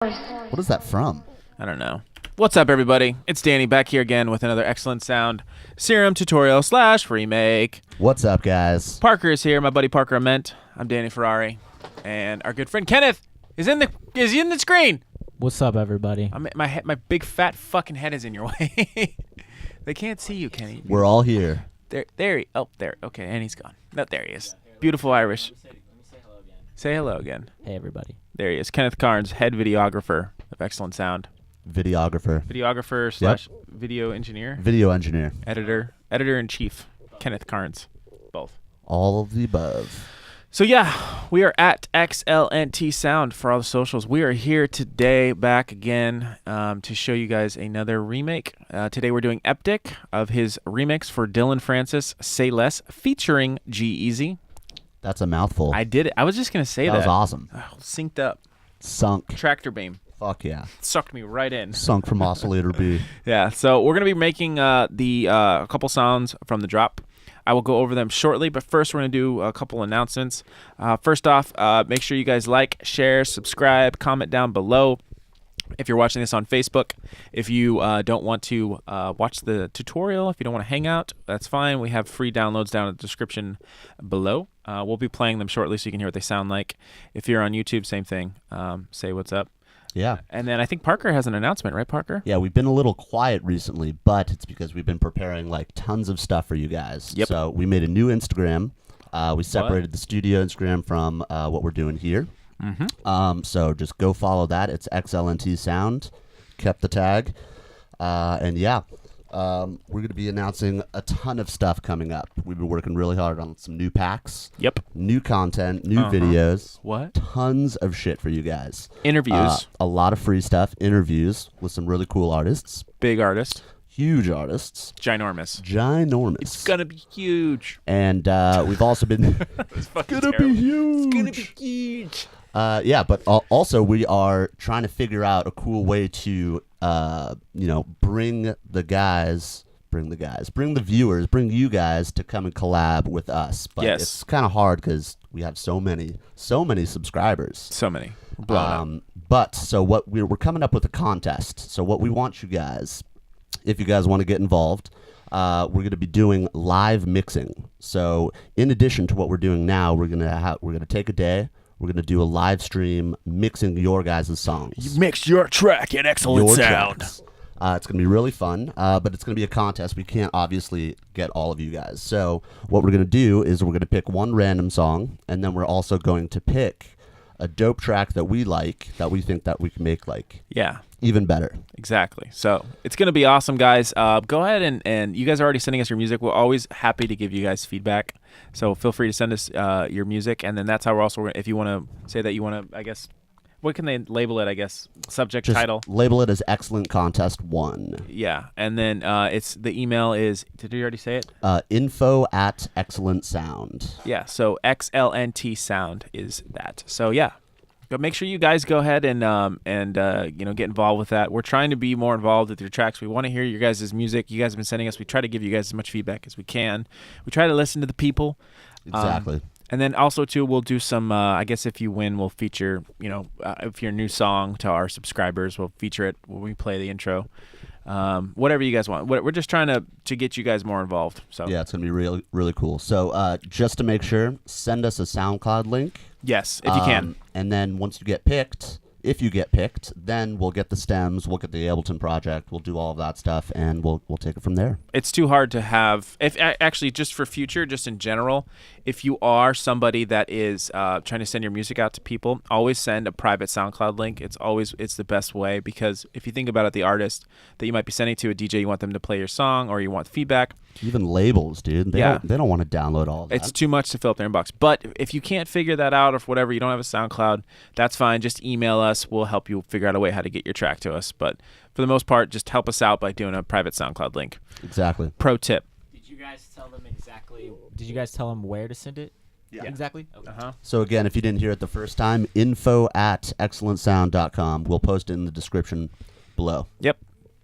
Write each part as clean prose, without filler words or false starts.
What is that from? I don't know. What's up, everybody? It's Danny back here again with another excellent sound Serum tutorial / remake. What's up, guys? Parker is here. My buddy Parker Ament. I'm Danny Ferrari, and our good friend Kenneth is in the screen. What's up, everybody? My big fat fucking head is in your way. They can't see you, Kenny. We're all here. There. There. Okay, and he's gone. No, there he is. Beautiful Irish. Let me say hello again. Say hello again. Hey, everybody. There he is. Kenneth Carnes, head videographer of Excellent Sound. Videographer. / video engineer. Video engineer. Editor-in-chief. Kenneth Carnes. Both. All of the above. So yeah, we are at XLNTSOUND for all the socials. We are here today back again to show you guys another remake. Today we're doing Eptic of his remix for Dillon Francis, Say Less, featuring G-eazy. That's a mouthful. I did it. I was just going to say that. That was awesome. Oh, synced up. Sunk. Tractor beam. Fuck yeah. Sucked me right in. Sunk from Oscillator B. Yeah, so we're going to be making a couple sounds from the drop. I will go over them shortly, but first we're going to do a couple announcements. First off, make sure you guys like, share, subscribe, comment down below. If you're watching this on Facebook, if you don't want to watch the tutorial, if you don't want to hang out, that's fine. We have free downloads down in the description below. We'll be playing them shortly so you can hear what they sound like. If you're on YouTube, same thing. Say what's up. Yeah. And then I think Parker has an announcement, right, Parker? Yeah, we've been a little quiet recently, but it's because we've been preparing like tons of stuff for you guys. Yep. So we made a new Instagram. We separated the studio Instagram from what we're doing here. Mm-hmm. So just go follow that. It's XLNTSOUND. Kept the tag. And yeah, we're going to be announcing a ton of stuff coming up. We've been working really hard on some new packs. Yep. New content, new videos. What? Tons of shit for you guys. Interviews. A lot of free stuff. Interviews with some really cool artists. Big artist. Huge artists. Ginormous. It's gonna be huge. And we've also been... It's fucking gonna terrible. be huge. It's gonna be huge. Yeah, but also we are trying to figure out a cool way to, bring the viewers, bring you guys to come and collab with us. But Yes. it's kind of hard because we have so many subscribers. So many. We're blown up. But so what we're coming up with a contest. So what we want you guys, if you guys want to get involved, we're going to be doing live mixing. So in addition to what we're doing now, we're gonna take a day. We're going to do a live stream mixing your guys' songs. You mix your track in excellent Your sound. tracks. It's going to be really fun, but it's going to be a contest. We can't obviously get all of you guys. So what we're going to do is we're going to pick one random song, and then we're also going to pick a dope track that we like, that we think that we can make like even better. Exactly. So it's going to be awesome, guys. Go ahead and you guys are already sending us your music. We're always happy to give you guys feedback. So feel free to send us your music. And then that's how we're also, if you want to say that you want to, I guess, what can they label it, I guess? Subject, Just title? label it as Excellent Contest 1. Yeah. And then the email is, did you already say it? info@XLNTSOUND. Yeah. So XLNTSOUND is that. So yeah. But make sure you guys go ahead and get involved with that. We're trying to be more involved with your tracks. We want to hear your guys' music. You guys have been sending us. We try to give you guys as much feedback as we can. We try to listen to the people. Exactly. And then also too, we'll do some. I guess if you win, we'll feature. If your new song to our subscribers, we'll feature it when we play the intro. Whatever you guys want. We're just trying to get you guys more involved. So yeah, it's gonna be really really cool. So just to make sure, send us a SoundCloud link. Yes, if you can. And then once you get picked, if you get picked, then we'll get the stems, we'll get the Ableton project, we'll do all of that stuff, and we'll take it from there. It's too hard to have. If actually, just for future, just in general, if you are somebody that is trying to send your music out to people, always send a private SoundCloud link. It's the best way, because if you think about it, the artist that you might be sending to a DJ, you want them to play your song, or you want feedback. Even labels, dude. They don't want to download all of that. It's too much to fill up their inbox. But if you can't figure that out, or for whatever, you don't have a SoundCloud, that's fine. Just email us. We'll help you figure out a way how to get your track to us. But for the most part, just help us out by doing a private SoundCloud link. Exactly. Pro tip. Did you guys tell them exactly? Did you guys tell them where to send it? Yeah. Exactly. Okay. So again, if you didn't hear it the first time, info@XLNTSOUND.com. We'll post it in the description below. Yep.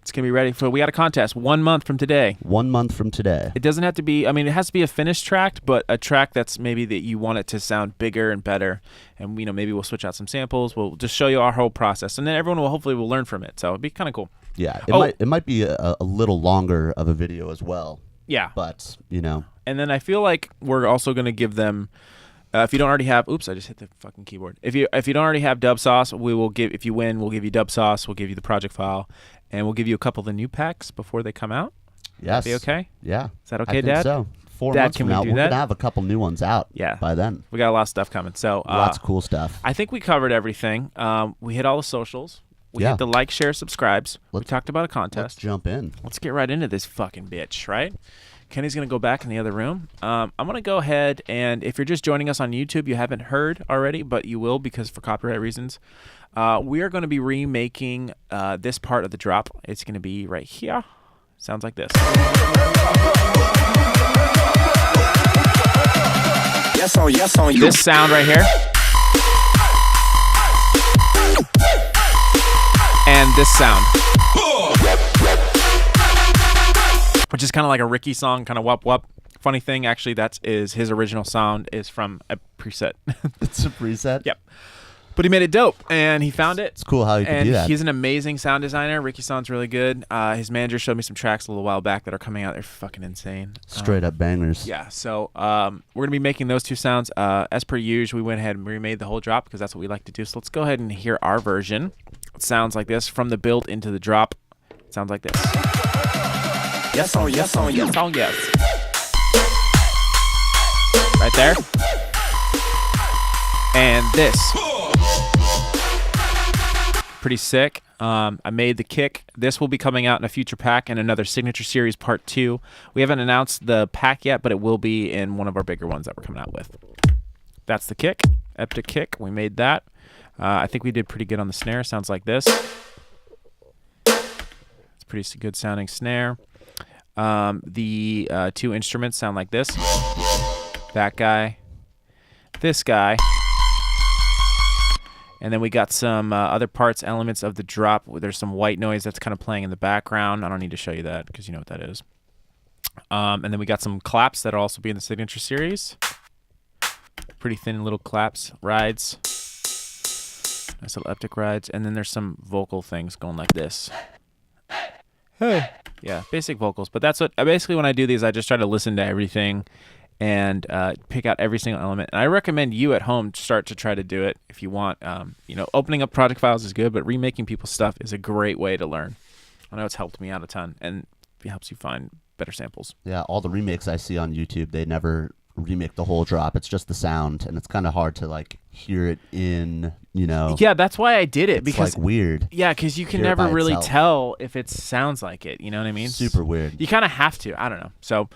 It's going to be ready for, we got a contest 1 month from today. 1 month from today. It doesn't have to be, I mean, it has to be a finished track, but a track that's maybe that you want it to sound bigger and better. And, you know, maybe we'll switch out some samples. We'll just show you our whole process. And then everyone will hopefully will learn from it. So it'd be kind of cool. Yeah, it might be a little longer of a video as well. Yeah. But, you know. And then I feel like we're also going to give them, if you don't already have, oops, I just hit the fucking keyboard. If you don't already have Dubsauce, we will give, if you win, we'll give you Dubsauce. We'll give you the project file, and we'll give you a couple of the new packs before they come out. Yes. Be okay? Yeah. Is that okay, I think Dad? so. 4 Dad, months can from we now, do we're that? gonna have a couple new ones out. Yeah. By then. We got a lot of stuff coming. So Lots of cool stuff. I think we covered everything. We hit all the socials. We hit the like, share, subscribes. We talked about a contest. Let's jump in. Let's get right into this fucking bitch, right? Kenny's going to go back in the other room. I'm going to go ahead, and if you're just joining us on YouTube, you haven't heard already, but you will because for copyright reasons. We are going to be remaking this part of the drop. It's going to be right here. Sounds like this. Yes on you. This sound right here. And this sound. Which is kind of like a Ricky song, kind of whoop whoop. Funny thing, actually, his original sound is from a preset. It's a preset? Yep. But he made it dope, and he found it. It's cool how you can do that. He's an amazing sound designer. Ricky sounds really good. His manager showed me some tracks a little while back that are coming out. They're fucking insane. Straight up bangers. Yeah, so we're going to be making those two sounds. As per usual, we went ahead and remade the whole drop because that's what we like to do. So let's go ahead and hear our version. It sounds like this. From the build into the drop, it sounds like this. Yes on you. Song yes. Right there. And this. Pretty sick. I made the kick. This will be coming out in a future pack and another Signature Series Part 2. We haven't announced the pack yet, but it will be in one of our bigger ones that we're coming out with. That's the kick. Eptic kick. We made that. I think we did pretty good on the snare. Sounds like this. It's a pretty good sounding snare. The two instruments sound like this. That guy. This guy. And then we got some other parts, elements of the drop. There's some white noise that's kind of playing in the background. I don't need to show you that because you know what that is. And then we got some claps that'll also be in the Signature Series. Pretty thin little claps, rides. Nice little Eptic rides. And then there's some vocal things going like this. Hey. Yeah, basic vocals. But that's what, basically when I do these, I just try to listen to everything and pick out every single element. And I recommend you at home start to try to do it if you want. Opening up project files is good, but remaking people's stuff is a great way to learn. I know it's helped me out a ton, and it helps you find better samples. Yeah, all the remakes I see on YouTube, they never remake the whole drop. It's just the sound, and it's kind of hard to like hear it in, Yeah, that's why I did it. It's because like weird. Yeah, because you can Hear it never by really itself. tell if it sounds like it. You know what I mean? Super weird. You kind of have to. I don't know. So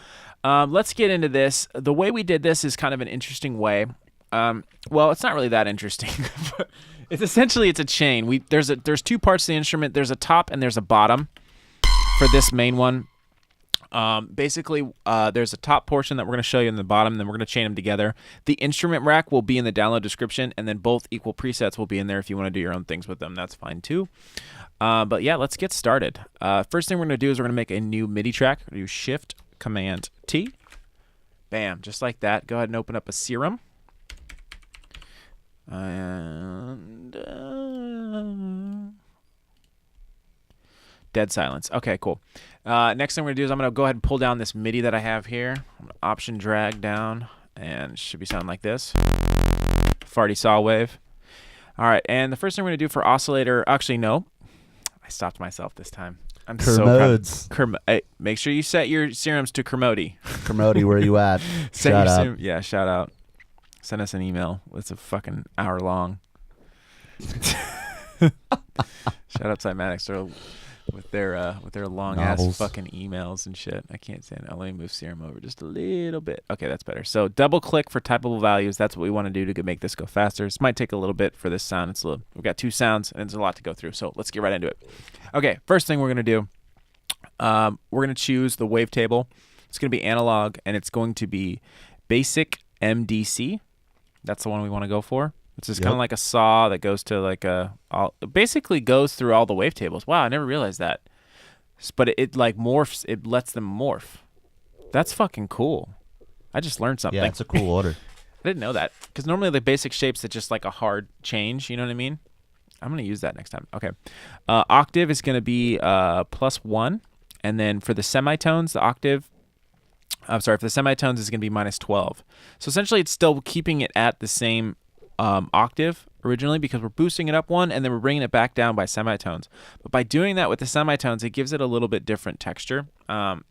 let's get into this. The way we did this is kind of an interesting way. Well, it's not really that interesting. It's essentially a chain. There's two parts to the instrument. There's a top and there's a bottom for this main one. Basically, there's a top portion that we're going to show you in the bottom, and then we're going to chain them together. The instrument rack will be in the download description, and then both equal presets will be in there if you want to do your own things with them. That's fine too. But yeah, let's get started. First thing we're going to do is we're going to make a new MIDI track. We're going to do Shift Command T. Bam, just like that. Go ahead and open up a Serum. And dead silence. Okay, cool. Next thing we're going to do is I'm going to go ahead and pull down this MIDI that I have here. I'm going to Option drag down, and it should be sounding like this. Farty saw wave. All right, and the first thing we're going to do for oscillator, actually, no. I stopped myself this time. I'm Kermodes. Hey, make sure you set your serums to Kermode. Kermode, where you at? Set Shout your out. serum, yeah, shout out. Send us an email. It's a fucking hour long. Shout out Cymatics with their long Novels. ass fucking emails and shit. I can't stand it. Let me move Serum over just a little bit. Okay, that's better. So double click for typable values. That's what we want to do to make this go faster. This might take a little bit for this sound. We've got two sounds and there's a lot to go through. So let's get right into it. Okay, first thing we're gonna do, we're gonna choose the wavetable. It's gonna be analog and it's going to be basic MDC. That's the one we want to go for. It's just kind of like a saw that goes to like basically goes through all the wavetables. Wow, I never realized that. but it like morphs. It lets them morph. That's fucking cool. I just learned something. Yeah, it's a cool order. I didn't know that because normally the basic shapes it's just like a hard change. You know what I mean? I'm gonna use that next time. Okay. Octave is gonna be +1, and then for the semitones, the octave. I'm sorry, for the semitones is gonna be -12. So essentially, it's still keeping it at the same octave originally because we're boosting it up 1 and then we're bringing it back down by semitones. But by doing that with the semitones, it gives it a little bit different texture,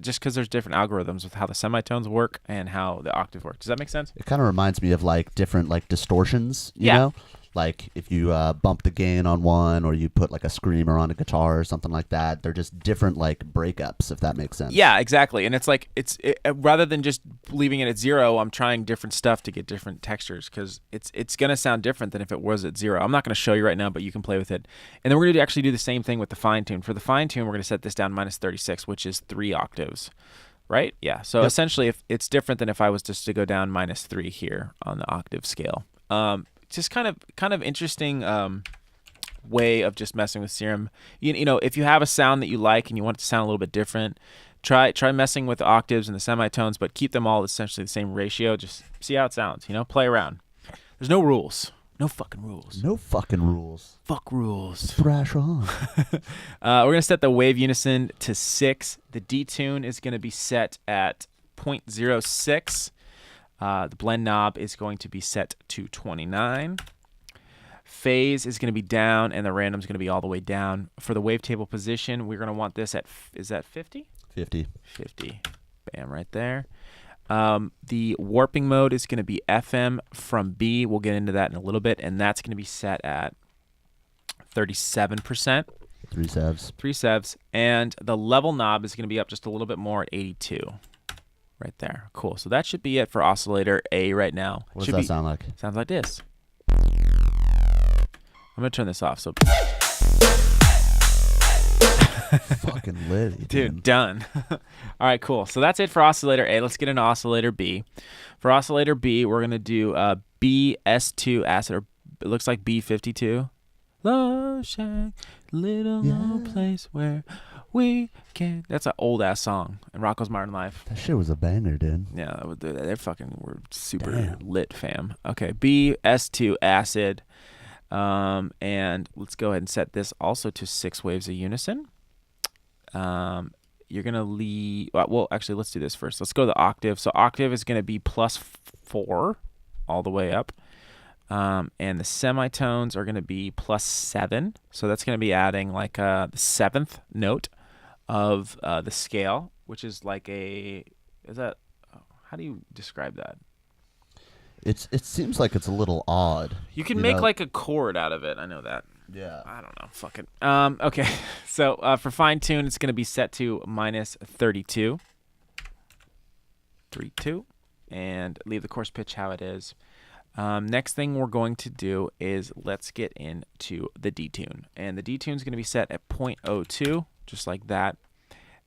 just because there's different algorithms with how the semitones work and how the octave works. Does that make sense? It kind of reminds me of like different like distortions, you Yeah. know? Like if you bump the gain on one or you put like a screamer on a guitar or something like that, they're just different like breakups, if that makes sense. Yeah, exactly. And it's like rather than just leaving it at 0, I'm trying different stuff to get different textures because it's gonna sound different than if it was at 0. I'm not gonna show you right now, but you can play with it. And then we're gonna actually do the same thing with the fine tune. For the fine tune, we're gonna set this down -36, which is 3 octaves. Right? Yeah. So essentially, if it's different than if I was just to go down -3 here on the octave scale. Just kind of interesting way of just messing with Serum. You know, if you have a sound that you like and you want it to sound a little bit different, try messing with the octaves and the semitones, but keep them all essentially the same ratio. Just see how it sounds. You know, play around. There's no rules. No fucking rules. No fucking rules. Fuck rules. Thrash on. We're gonna set the wave unison to 6. The detune is gonna be set at 0.06. The blend knob is going to be set to 29. Phase is going to be down, and the random is going to be all the way down. For the wavetable position, we're going to want this at, is that 50? 50. 50. Bam, right there. The warping mode is going to be FM from B. We'll get into that in a little bit, and that's going to be set at 37%. 3 sevs. 3 sevs. And the level knob is going to be up just a little bit more at 82. Right there. Cool. So that should be it for oscillator A right now. What does that sound like? Sounds like this. I'm going to turn this off. So Fucking lit. Dude, done. All right, cool. So that's it for oscillator A. Let's get into oscillator B. For oscillator B, we're going to do BS2 acid, or it looks like B52. Low shack, little old place where we can. That's an old ass song in Rocco's Modern Life. That shit was a banger, dude. Yeah, they're fucking, we're super Damn. lit, fam. Okay, BS2 acid. And let's go ahead and set this also to 6 waves of unison. You're going to leave, well, actually, let's do this first. Let's go to the octave. So octave is going to be +4 all the way up. And the semitones are going to be +7. So that's going to be adding like the 7th note of the scale, which is like how do you describe that? It seems like it's a little odd. You can make like a chord out of it. I know that. Yeah. I don't know. Fuck it. Okay. So for fine tune, it's going to be set to -32. 3-2. And leave the coarse pitch how it is. Next thing we're going to do is let's get into the detune. And the detune is going to be set at 0.02, just like that.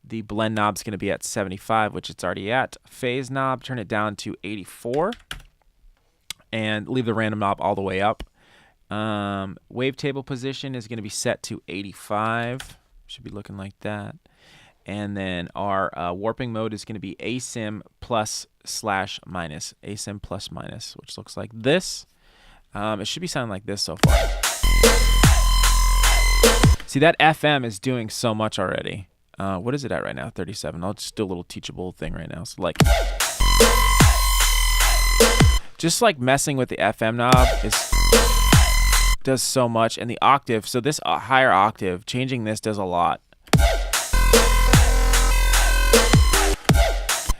The blend knob is going to be at 75, which it's already at. Phase knob, turn it down to 84. And leave the random knob all the way up. Wavetable position is going to be set to 85. Should be looking like that. And then our warping mode is going to be asim +/-. Asim +-, which looks like this. It should be sounding like this so far. See, that FM is doing so much already. What is it at right now? 37. I'll just do a little teachable thing right now. So like, just like messing with the FM knob does so much. And the octave, so this higher octave, changing this does a lot.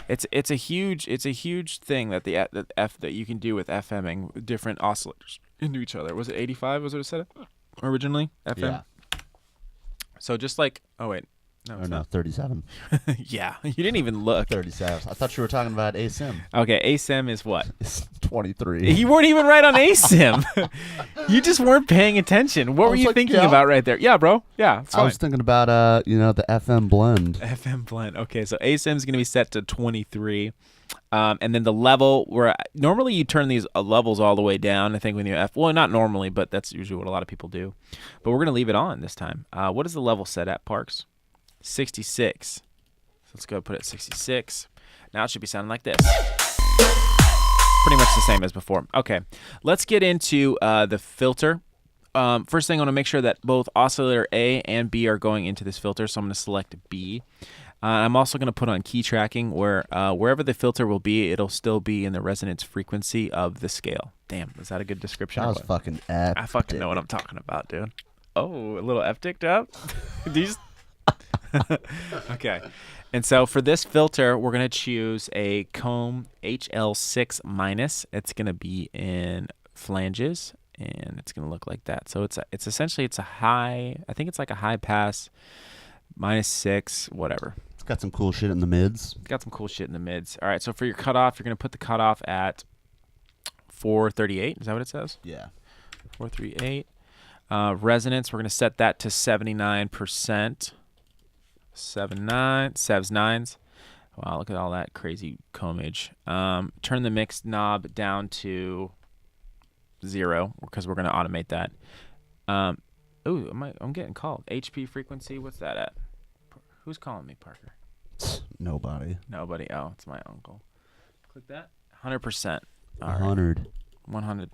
It's a huge thing that that you can do with FMing different oscillators into each other. Was it 85? Was it set originally? FM. Yeah. So just like, oh wait, no, it's not. 37. Yeah, you didn't even look. 37. I thought you were talking about ASIM. Okay, ASIM is what? It's 23. You weren't even right on ASIM. You just weren't paying attention. What were you thinking about right there? Yeah, bro. Yeah, it's fine. I was thinking about the FM blend. FM blend. Okay, so ASIM is going to be set to 23. And then the level, where normally you turn these levels all the way down, I think, when you well, not normally, but that's usually what a lot of people do. But we're going to leave it on this time. What is the level set at, Parks? 66. So let's go put it at 66. Now it should be sounding like this. Pretty much the same as before. Okay, let's get into the filter. First thing, I want to make sure that both oscillator A and B are going into this filter, so I'm going to select B. I'm also going to put on key tracking where wherever the filter will be, it'll still be in the resonance frequency of the scale. Damn, is that a good description? That was fucking epic. I fucking know what I'm talking about, dude. Oh, a little Eptic dub? These. Okay. And so for this filter, we're going to choose a comb HL6 minus. It's going to be in flanges, and it's going to look like that. So it's essentially a high, I think it's like a high pass, -6, whatever. It's got some cool shit in the mids. Got some cool shit in the mids. All right, so for your cutoff, you're going to put the cutoff at 438. Is that what it says? Yeah. 438. Resonance, we're going to set that to 79%. sevs 9s. Wow, look at all that crazy combage. Turn the mix knob down to 0 because we're going to automate that. Ooh, I'm getting called. HP frequency, what's that at? Who's calling me, Parker? Nobody. Nobody. Oh, it's my uncle. Click that. 100%. All right. 100. 100.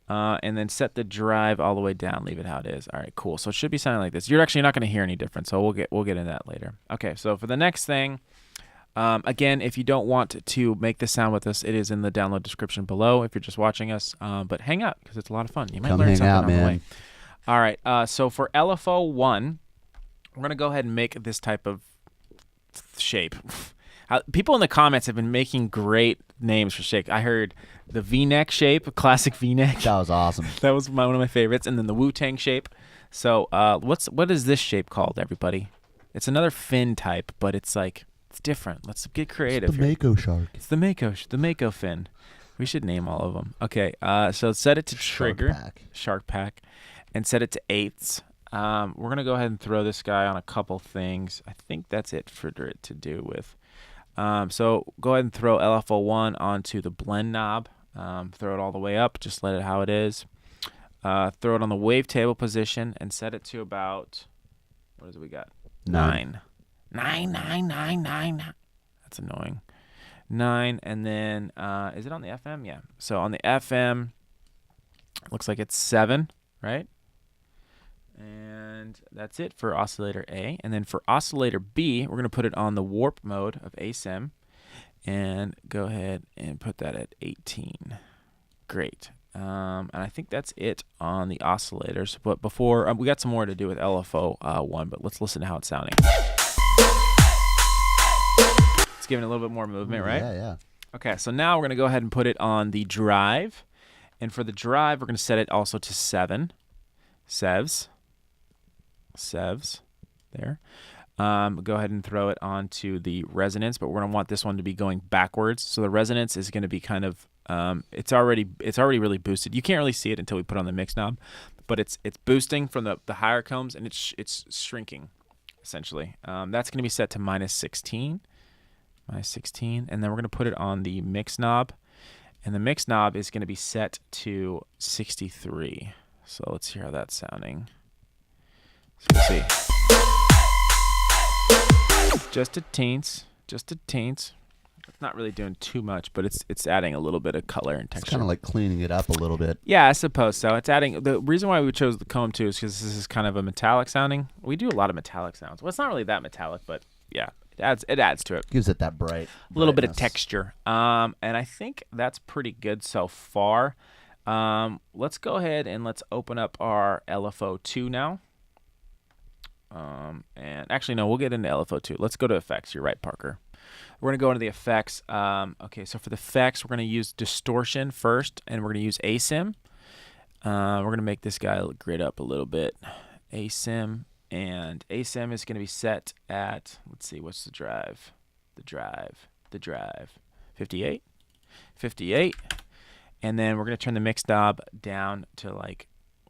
And then set the drive all the way down. Leave it how it is. All right, cool. So it should be sounding like this. You're actually not going to hear any difference, so we'll get into that later. Okay, so for the next thing, again, if you don't want to make this sound with us, it is in the download description below if you're just watching us. But hang out because it's a lot of fun. You might Come learn hang something out, on the man. way. All right, so for LFO1, we're going to go ahead and make this type of shape. People in the comments have been making great names for shape. I heard the V-neck shape, classic V-neck. That was awesome. That was one of my favorites. And then the Wu-Tang shape. So what is this shape called, everybody? It's another fin type, but it's different. Let's get creative. It's the Mako shark. It's the Mako fin. We should name all of them. Okay, so set it to trigger. Shark pack. And set it to 8ths. We're going to go ahead and throw this guy on a couple things. I think that's it for it to do with. So go ahead and throw LFO1 onto the blend knob. Throw it all the way up. Just let it how it is. Throw it on the wavetable position and set it to about, what is it we got? 9. 9. That's annoying. 9, and then is it on the FM? Yeah. So on the FM, looks like it's 7, right? And that's it for oscillator A. And then for oscillator B, we're going to put it on the warp mode of ASIM and go ahead and put that at 18. Great. And I think that's it on the oscillators. But before, we got some more to do with LFO1, but let's listen to how it's sounding. It's giving it a little bit more movement, right? Yeah. Okay, so now we're going to go ahead and put it on the drive. And for the drive, we're going to set it also to 7. Sevs there. Go ahead and throw it onto the resonance, but we're going to want this one to be going backwards. So the resonance is going to be kind of it's already really boosted. You can't really see it until we put on the mix knob, but it's boosting from the higher combs, and it's shrinking essentially. That's going to be set to -16, and then we're going to put it on the mix knob, and the mix knob is going to be set to 63. So let's hear how that's sounding. So we'll see. Just a taints. It's not really doing too much, but it's adding a little bit of color and texture. It's kind of like cleaning it up a little bit. Yeah, I suppose so. It's adding. The reason why we chose the comb too is because this is kind of a metallic sounding. We do a lot of metallic sounds. Well, it's not really that metallic, but yeah, it adds to it. Gives it that bright. A little bit of brightness. texture. And I think that's pretty good so far. Let's go ahead and let's open up our LFO2 now. And actually, no, we'll get into LFO2. Let's go to effects. You're right, Parker. We're going to go into the effects. Okay, so for the effects, we're going to use distortion first, and we're going to use ASIM. We're going to make this guy grid up a little bit. ASIM, and ASIM is going to be set at, let's see, what's the drive? The drive. 58. And then we're going to turn the mix knob down to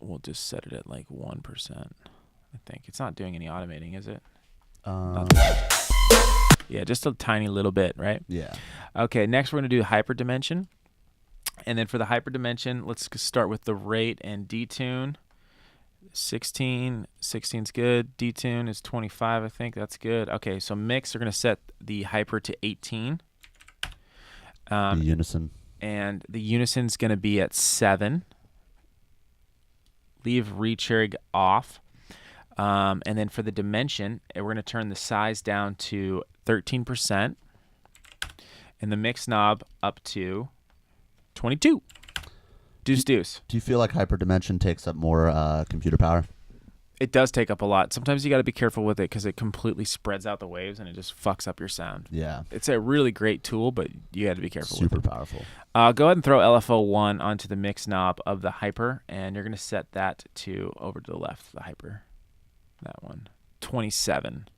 we'll just set it at 1%. I think it's not doing any automating, is it? Yeah, just a tiny little bit, right? Yeah. Okay, next we're going to do hyperdimension. And then for the hyperdimension, let's start with the rate and detune. 16. 16's good. Detune is 25, I think. That's good. Okay, so mix, we're going to set the hyper to 18. The unison. And the unison's going to be at 7. Leave retrig off. And then for the dimension, we're going to turn the size down to 13%. And the mix knob up to 22. Deuce. Do you feel like hyperdimension takes up more computer power? It does take up a lot. Sometimes you got to be careful with it because it completely spreads out the waves and it just fucks up your sound. Yeah. It's a really great tool, but you got to be careful with it. Super powerful. Go ahead and throw LFO1 onto the mix knob of the hyper, and you're going to set that to over to the left, the hyper. That one. 27.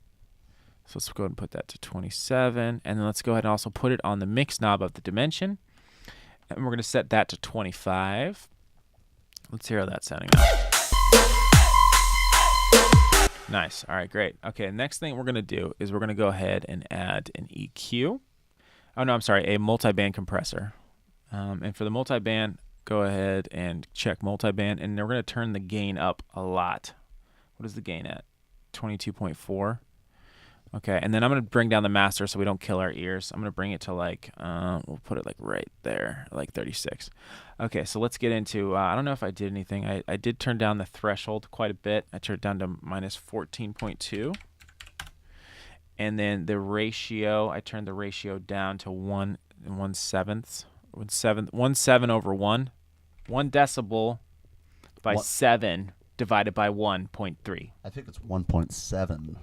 So let's go ahead and put that to 27. And then let's go ahead and also put it on the mix knob of the dimension. And we're going to set that to 25. Let's hear how that's sounding now. Nice. All right, great. Okay, next thing we're going to do is we're going to go ahead and add an EQ. Oh, no, I'm sorry, a multiband compressor. And for the multiband, go ahead and check multiband. And we're going to turn the gain up a lot. What is the gain at? 22.4. Okay, and then I'm going to bring down the master so we don't kill our ears. I'm going to bring it to like, we'll put it like right there, like 36. Okay, so let's get into, I don't know if I did anything. I did turn down the threshold quite a bit. I turned it down to minus 14.2. And then the ratio, I turned the ratio down to 1/7. 1/7 over 1. 1 decibel by 7 divided by 1.3. I think it's 1.7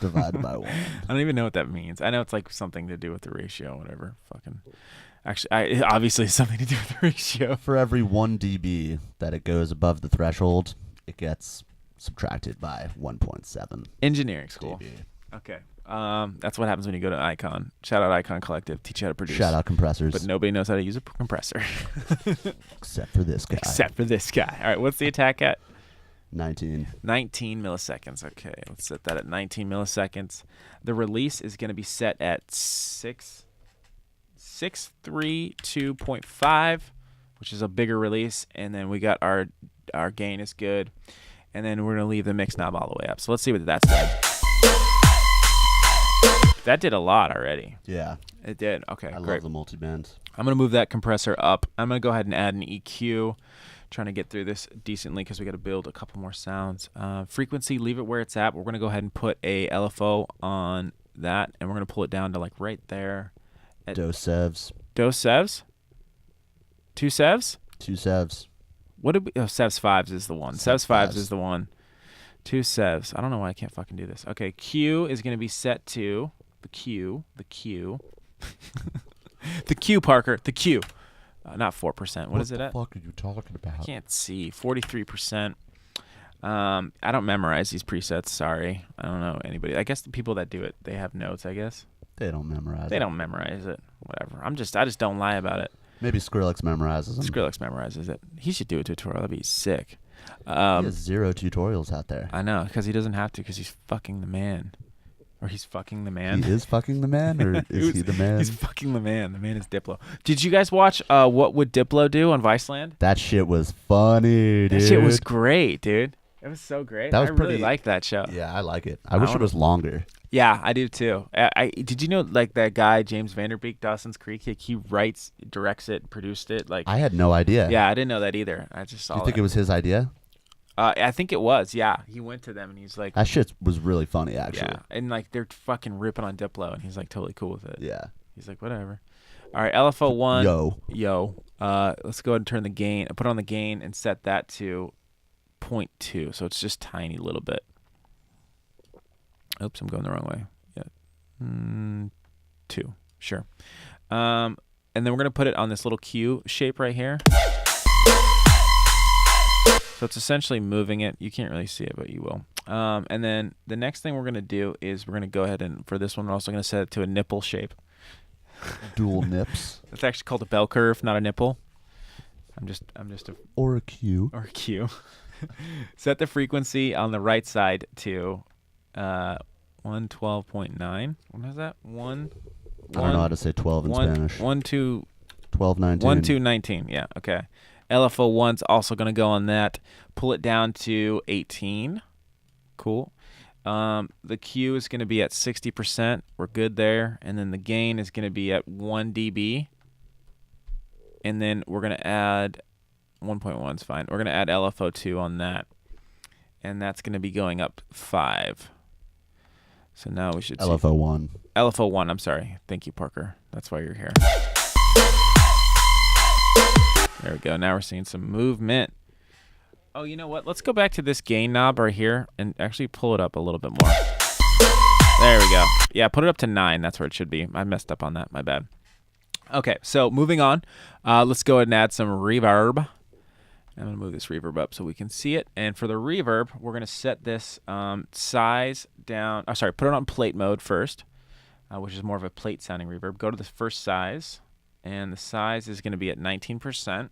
divided by 1. I don't even know what that means. I know it's like something to do with the ratio, whatever. Actually, obviously it's something to do with the ratio. For every 1 dB that it goes above the threshold, it gets subtracted by 1.7 Engineering school. dB. Okay. That's what happens when you go to Icon. Shout out Icon Collective. Teach you how to produce. Shout out compressors. But nobody knows how to use a compressor. Except for this guy. Except for this guy. All right, what's the attack at? 19. 19 milliseconds. Okay, let's set that at 19 milliseconds. The release is going to be set at 632.5, which is a bigger release. And then we got our gain is good. And then we're going to leave the mix knob all the way up. So let's see what that's doing. That did a lot already. Yeah. It did. Okay, I great. love the multiband. I'm going to move that compressor up. I'm going to go ahead and add an EQ. Trying to get through this decently because we got to build a couple more sounds. Frequency, leave it where it's at. We're going to go ahead and put a LFO on that, and we're going to pull it down to like right there. Dose sevs. Dose sevs? 2 sevs? 2 sevs. What did we? Oh, sevs 5s is the one. Sevs 5s is the one. 2 sevs. I don't know why I can't fucking do this. Okay, Q is going to be set to the Q. The Q, Parker. The Q. Not 4%. What is it at? What the fuck are you talking about? I can't see. 43%. I don't memorize these presets. Sorry. I don't know anybody. I guess the people that do it, they have notes, I guess. They don't memorize it. They don't memorize it. Whatever. I just don't lie about it. Maybe Skrillex memorizes them. Skrillex memorizes it. He should do a tutorial. That'd be sick. He has 0 tutorials out there. I know, because he doesn't have to, because he's fucking the man. Or he's fucking the man. He is fucking the man, or is he the man? He's fucking the man. The man is Diplo. Did you guys watch What Would Diplo Do on Viceland? That shit was funny, dude. That shit was great, dude. It was so great. That was I pretty, really liked that show. Yeah, I like it. I wish it was longer. Yeah, I do too. Did you know like that guy James Vanderbeek, Dawson's Creek? He writes, directs it, produced it. Like I had no idea. Yeah, I didn't know that either. I just saw. You think it was his idea? I think it was. Yeah, he went to them and he's like, that shit was really funny, actually. yeah, and like they're fucking ripping on Diplo, and he's like totally cool with it. Yeah. He's like whatever. All right, LFO1. Yo. Let's go ahead and turn the gain. Put on the gain and set that to 0.2. So it's just tiny little bit. Oops, I'm going the wrong way. Yeah. 2. Sure. And then we're going to put it on this little Q shape right here. So it's essentially moving it. You can't really see it, but you will. And then the next thing we're going to do is we're going to go ahead and, for this one, we're also going to set it to a nipple shape. Dual nips. It's actually called a bell curve, not a nipple. I'm just a... Or a Q. Or a Q. Set the frequency on the right side to 112.9. What is that? I don't know how to say 12 in Spanish. 1219. 1219. 1219. Yeah. Okay. LFO1's also going to go on that. Pull it down to 18. Cool. The Q is going to be at 60%. We're good there. And then the gain is going to be at 1 dB. And then we're going to add 1.1 is fine. We're going to add LFO2 on that. And that's going to be going up 5. So now we should see. LFO1. LFO1, I'm sorry. Thank you, Parker. That's why you're here. There we go. Now we're seeing some movement. Oh, you know what? Let's go back to this gain knob right here and actually pull it up a little bit more. There we go. Yeah, put it up to 9. That's where it should be. I messed up on that. My bad. Okay, so moving on. Let's go ahead and add some reverb. I'm going to move this reverb up so we can see it. And for the reverb, we're going to set this size down. Oh, sorry, put it on plate mode first, which is more of a plate sounding reverb. Go to the first size, and the size is going to be at 19%.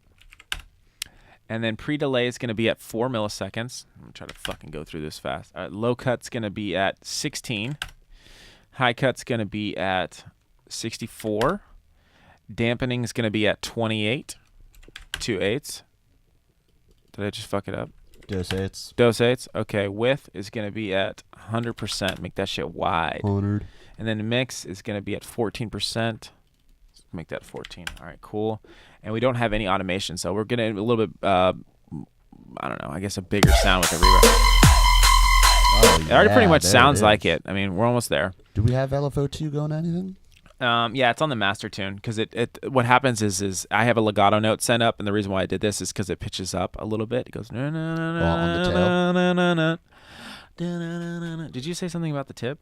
And then pre-delay is going to be at 4 milliseconds. I'm going to try to fucking go through this fast. Low cut's going to be at 16. High cut's going to be at 64. Dampening is going to be at 28. 2/8. Did I just fuck it up? Dose Dose 8. Okay, width is going to be at 100%. Make that shit wide. 100. And then mix is going to be at 14%. Make that 14. All right, cool. And we don't have any automation, so we're getting a little bit, I don't know, I guess a bigger sound with the reverb. Oh, It already pretty much there sounds it like is. it. I mean, we're almost there. Do we have LFO2 going anything? Yeah, it's on the master tune because what happens is I have a legato note set up, and the reason why I did this is because it pitches up a little bit. It goes na na na na on the tail? na. Did you say something about the tip?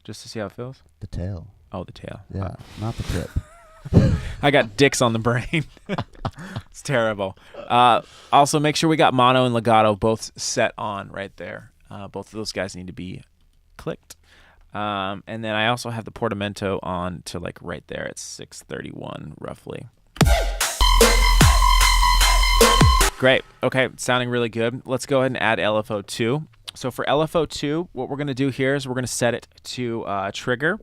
Just to see how it feels? The tail. Oh, the tail. Yeah, not the tip. I got dicks on the brain. It's terrible. Also, make sure we got mono and legato both set on right there. Both of those guys need to be clicked. And then I also have the portamento on to like right there at 631 roughly. Great. Okay, sounding really good. Let's go ahead and add LFO2. So for LFO2, what we're going to do here is we're going to set it to trigger.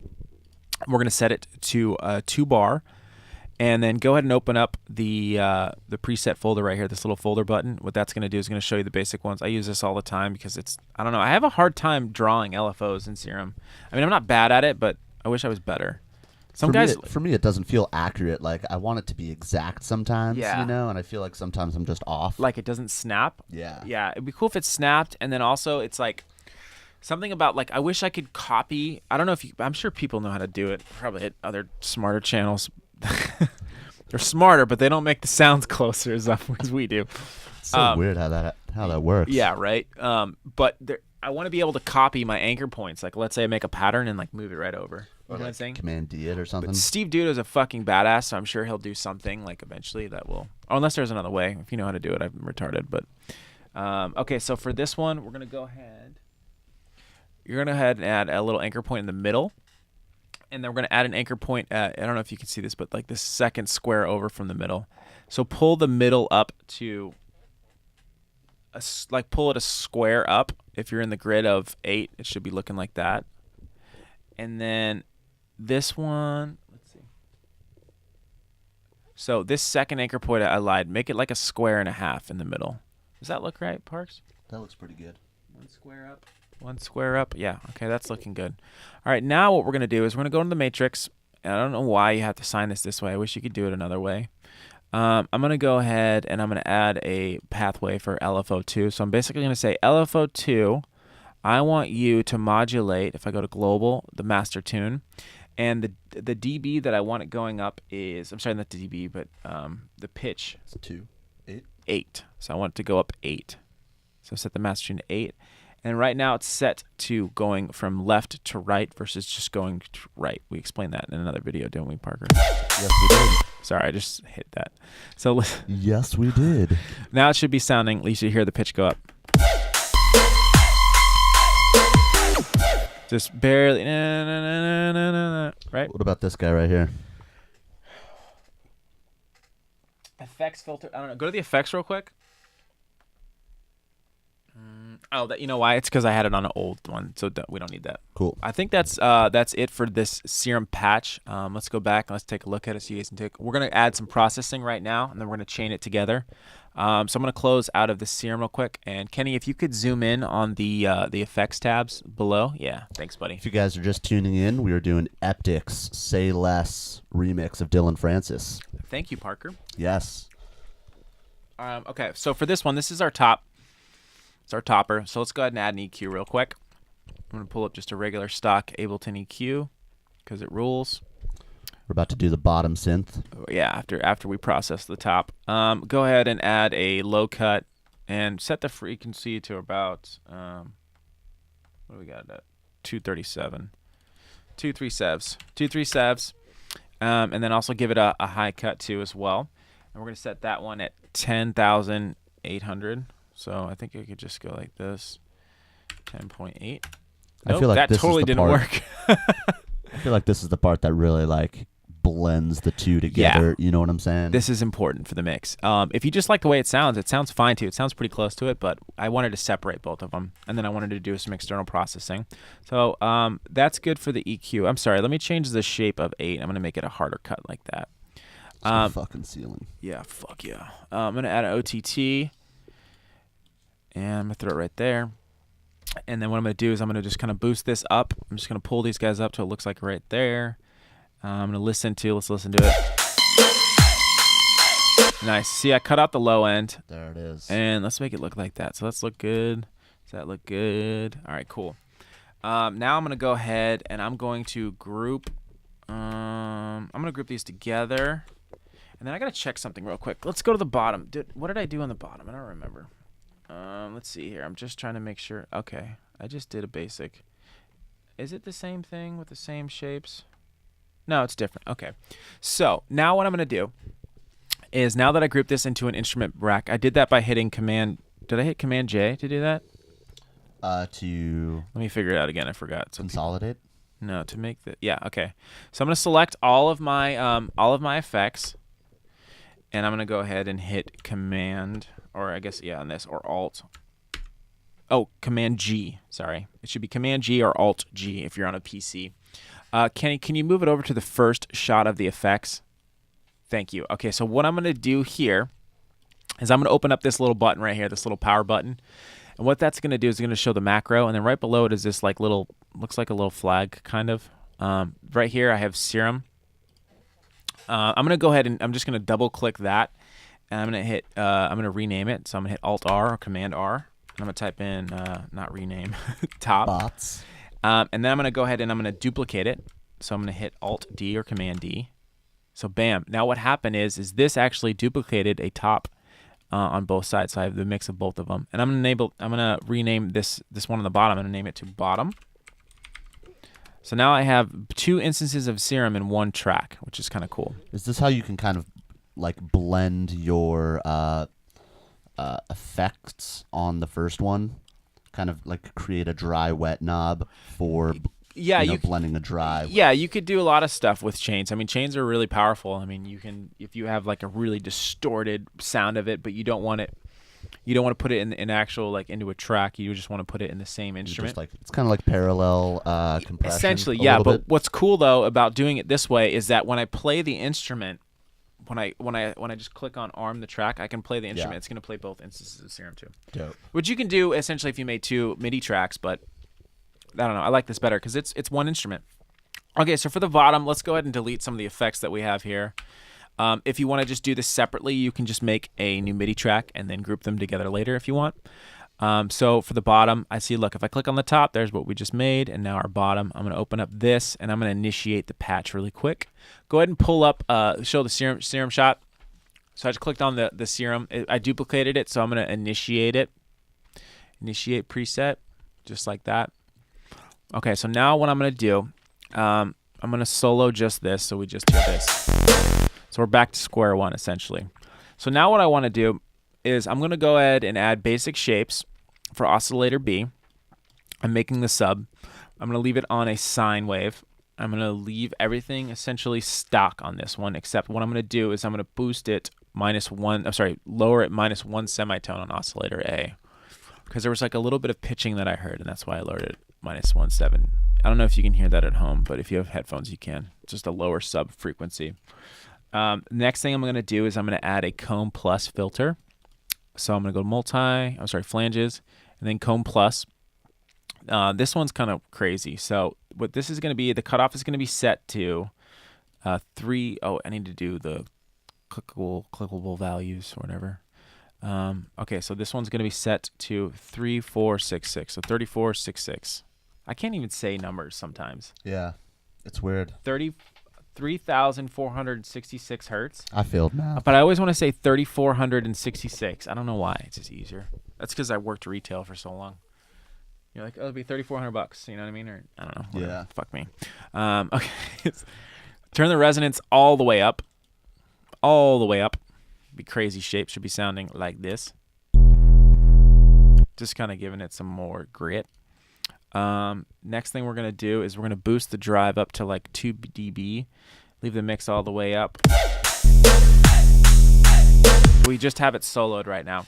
We're going to set it to 2 bar. And then go ahead and open up the preset folder right here, this little folder button. What that's going to do is going to show you the basic ones. I use this all the time because it's, I don't know, I have a hard time drawing LFOs in Serum. I mean, I'm not bad at it, but I wish I was better. For me, it doesn't feel accurate. Like, I want it to be exact sometimes, Yeah. you know, and I feel like sometimes I'm just off. Like it doesn't snap. Yeah. Yeah, it'd be cool if it snapped. And then also it's like something about like, I wish I could copy. I don't know if you, I'm sure people know how to do it. Probably at other smarter channels. They're smarter, but they don't make the sounds closer as we do. It's so weird how that works. Yeah, right. But I want to be able to copy my anchor points. Like, let's say I make a pattern and like move it right over. You know what I'm saying? Command D it or something. But Steve Dudo's a fucking badass, so I'm sure he'll do something like eventually that will. Oh, unless there's another way. If you know how to do it, I'm retarded. But okay, so for this one, we're gonna go ahead. You're gonna go ahead and add a little anchor point in the middle. And then we're going to add an anchor point at, I don't know if you can see this, but like the second square over from the middle. So pull the middle up to, pull it a square up. If you're in the grid of 8, it should be looking like that. And then this one, let's see. So this second anchor point, I lied. Make it like a square and a half in the middle. Does that look right, Parks? That looks pretty good. 1 square up. 1 square up. Yeah, okay, that's looking good. All right, now what we're going to do is we're going to go into the matrix. And I don't know why you have to sign this way. I wish you could do it another way. I'm going to go ahead and I'm going to add a pathway for LFO2. So I'm basically going to say LFO2, I want you to modulate, if I go to global, the master tune. And the dB that I want it going up is, I'm sorry, not the dB, but the pitch. It's 2, 8. 8. So I want it to go up 8. So set the master tune to 8. And right now it's set to going from left to right versus just going to right. We explained that in another video, didn't we, Parker? Yes, we did. Sorry, I just hit that. So Yes, we did. now it should be sounding, at least you hear the pitch go up. Just barely, right? What about this guy right here? Effects filter, I don't know. Go to the effects real quick. Oh, that, you know why? It's because I had it on an old one, so we don't need that. Cool. I think that's it for this Serum patch. Let's go back and let's take a look at it so you guys can take. We're gonna add some processing right now, and then we're gonna chain it together. So I'm gonna close out of the Serum real quick. And Kenny, if you could zoom in on the effects tabs below. Yeah, thanks, buddy. If you guys are just tuning in, we are doing Eptic's Say Less remix of Dillon Francis. Thank you, Parker. Yes. Okay, so for this one, this is our top. It's our topper. So let's go ahead and add an EQ real quick. I'm going to pull up just a regular stock Ableton EQ because it rules. We're about to do the bottom synth. Yeah, after we process the top. Go ahead and add a low cut and set the frequency to about, what do we got at? 237. 237s. And then also give it a high cut too as well. And we're going to set that one at 10,800. So I think I could just go like this, 10.8. I feel like that this totally is the didn't part, work. I feel like this is the part that really like blends the two together. You know what I'm saying? This is important for the mix. If you just like the way it sounds fine too. It sounds pretty close to it, but I wanted to separate both of them, and then I wanted to do some external processing. So that's good for the EQ. I'm sorry, let me change the shape of 8. I'm going to make it a harder cut like that. Fucking ceiling. Yeah, fuck yeah. I'm going to add an OTT. And I'm going to throw it right there. And then what I'm going to do is I'm going to just kind of boost this up. I'm just going to pull these guys up till it looks like right there. I'm going to let's listen to it. Nice. See, I cut out the low end. There it is. And let's make it look like that. So let's look good. Does that look good? All right, cool. Now I'm going to go ahead and I'm going to group. I'm going to group these together. And then I got to check something real quick. Let's go to the bottom. What did I do on the bottom? I don't remember. Let's see here. I'm just trying to make sure. Okay, I just did a basic. Is it the same thing with the same shapes? No, it's different. Okay. So now what I'm going to do is now that I grouped this into an instrument rack, I did that by hitting Command. Did I hit Command J to do that? To Let me figure it out again. I forgot. So consolidate. no, to make the okay. So I'm going to select all of my effects, and I'm going to go ahead and hit Command. Or I guess, on this, or Alt. Oh, Command G. Sorry. It should be Command G or Alt G if you're on a PC. Kenny, can you move it over to the first shot of the effects? Thank you. Okay, so what I'm going to do here is I'm going to open up this little button right here, this little power button. And what that's going to do is going to show the macro, and then right below it is this like little, looks like a little flag kind of. Right here I have Serum. I'm going to go ahead and I'm just going to double click that. And I'm going to hit, I'm going to rename it. So I'm going to hit Alt-R or Command-R. And I'm going to type in, not rename, top. Bots. And then I'm going to go ahead and I'm going to duplicate it. So I'm going to hit Alt-D or Command-D. So bam. Now what happened is this actually duplicated a top on both sides. So I have the mix of both of them. And I'm going to rename this one on the bottom. I'm going to name it to Bottom. So now I have 2 instances of Serum in one track, which is kind of cool. Is this how you can kind of like blend your effects on the first one? Kind of like create a dry wet knob for blending a dry. Yeah, you could do a lot of stuff with chains. I mean, chains are really powerful. I mean, you can, if you have like a really distorted sound of it, but you don't want to put it in actual like into a track. You just want to put it in the same instrument. It's kind of like parallel compression. Essentially, yeah. But what's cool though about doing it this way is that when I play the instrument, when I just click on arm the track, I can play the instrument. It's going to play both instances of Serum too. Dope. Which you can do essentially if you made 2 MIDI tracks, but I don't know. I like this better because it's one instrument. Okay, so for the bottom, let's go ahead and delete some of the effects that we have here. If you want to just do this separately, you can just make a new MIDI track and then group them together later if you want. So for the bottom, I see, look, if I click on the top, there's what we just made, and now our bottom. I'm going to open up this, and I'm going to initiate the patch really quick. Go ahead and pull up, show the serum shot. So I just clicked on the Serum. I duplicated it, so I'm going to initiate it. Initiate preset, just like that. Okay, so now what I'm going to do, I'm going to solo just this, so we just do this. So we're back to square one, essentially. So now what I want to do is I'm going to go ahead and add basic shapes for oscillator B. I'm making the sub. I'm going to leave it on a sine wave. I'm going to leave everything essentially stock on this one, except what I'm going to do is I'm going to boost it lower it -1 semitone on oscillator A. because there was like a little bit of pitching that I heard, and that's why I lowered it -1.7. I don't know if you can hear that at home, but if you have headphones, you can. Just a lower sub frequency. Next thing I'm going to do is I'm going to add a comb plus filter. So I'm going to go flanges, and then comb plus. This one's kind of crazy. So what this is going to be, the cutoff is going to be set to 3. Oh, I need to do the clickable values or whatever. Okay, so this one's going to be set to 3466. So 3466. I can't even say numbers sometimes. Yeah, it's weird. 33,466 hertz. I failed math. But I always want to say 3,466. I don't know why. It's just easier. That's because I worked retail for so long. You're like, oh, it'll be $3,400. You know what I mean? Or I don't know. Whatever. Yeah. Fuck me. Okay. Turn the resonance all the way up. All the way up. Be crazy shape. Should be sounding like this. Just kind of giving it some more grit. Next thing we're going to do is we're going to boost the drive up to like 2 dB. Leave the mix all the way up. We just have it soloed right now.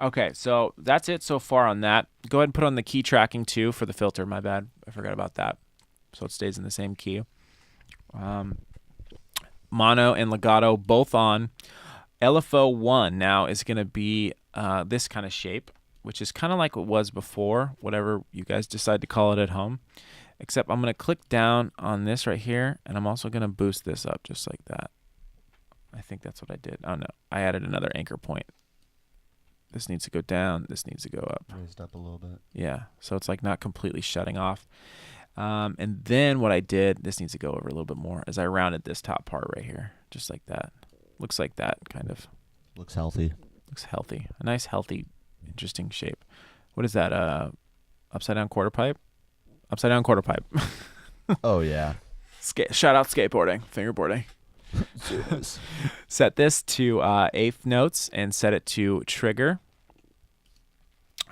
Okay, so that's it so far on that. Go ahead and put on the key tracking too for the filter. My bad. I forgot about that. So it stays in the same key. Mono and legato both on. LFO 1 now is going to be this kind of shape, which is kind of like what was before, whatever you guys decide to call it at home. Except I'm going to click down on this right here, and I'm also going to boost this up just like that. I think that's what I did. Oh, no. I added another anchor point. This needs to go down. This needs to go up. Raised up a little bit. Yeah, so it's like not completely shutting off. And then what I did, this needs to go over a little bit more, is I rounded this top part right here, just like that. Looks like that, kind of. Looks healthy. Looks healthy. A nice, healthy, interesting shape. What is that? Upside down quarter pipe? Upside down quarter pipe. Oh, yeah. Shout out skateboarding, fingerboarding. Set this to 8th notes and set it to trigger.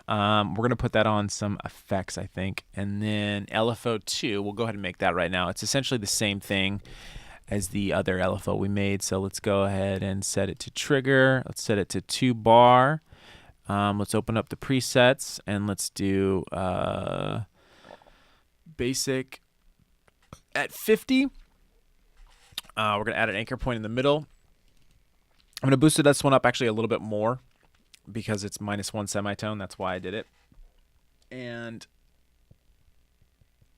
We're going to put that on some effects, I think. And then LFO 2, we'll go ahead and make that right now. It's essentially the same thing as the other LFO we made. So let's go ahead and set it to trigger. Let's set it to 2 bar. Let's open up the presets and let's do basic at 50. We're going to add an anchor point in the middle. I'm going to boost this one up actually a little bit more because it's -1 semitone. That's why I did it. And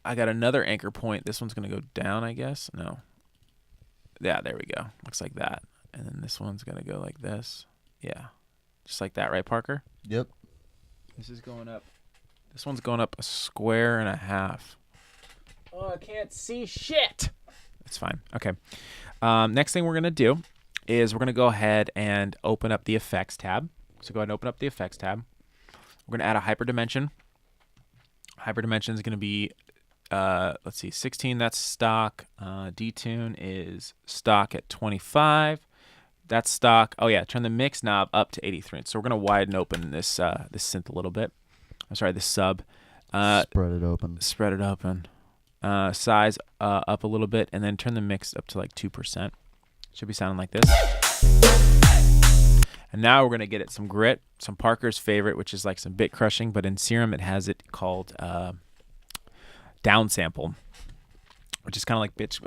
I got another anchor point. This one's going to go down, I guess. No. Yeah, there we go. Looks like that. And then this one's going to go like this. Yeah. Just like that, right, Parker? Yep. This is going up. This one's going up 1.5 squares. Oh, I can't see shit. It's fine. Okay. Next thing we're going to do is we're going to go ahead and open up the effects tab. So go ahead and open up the effects tab. We're going to add a hyperdimension. Hyperdimension is going to be, let's see, 16. That's stock. Detune is stock at 25. That's stock. Oh, yeah. Turn the mix knob up to 83. So we're going to widen open this this synth a little bit. I'm sorry, this sub. Spread it open. Spread it open. Size up a little bit, and then turn the mix up to like 2%. Should be sounding like this. And now we're going to get it some grit, some Parker's favorite, which is like some bit crushing, but in Serum it has it called downsample, which is kind of like bitch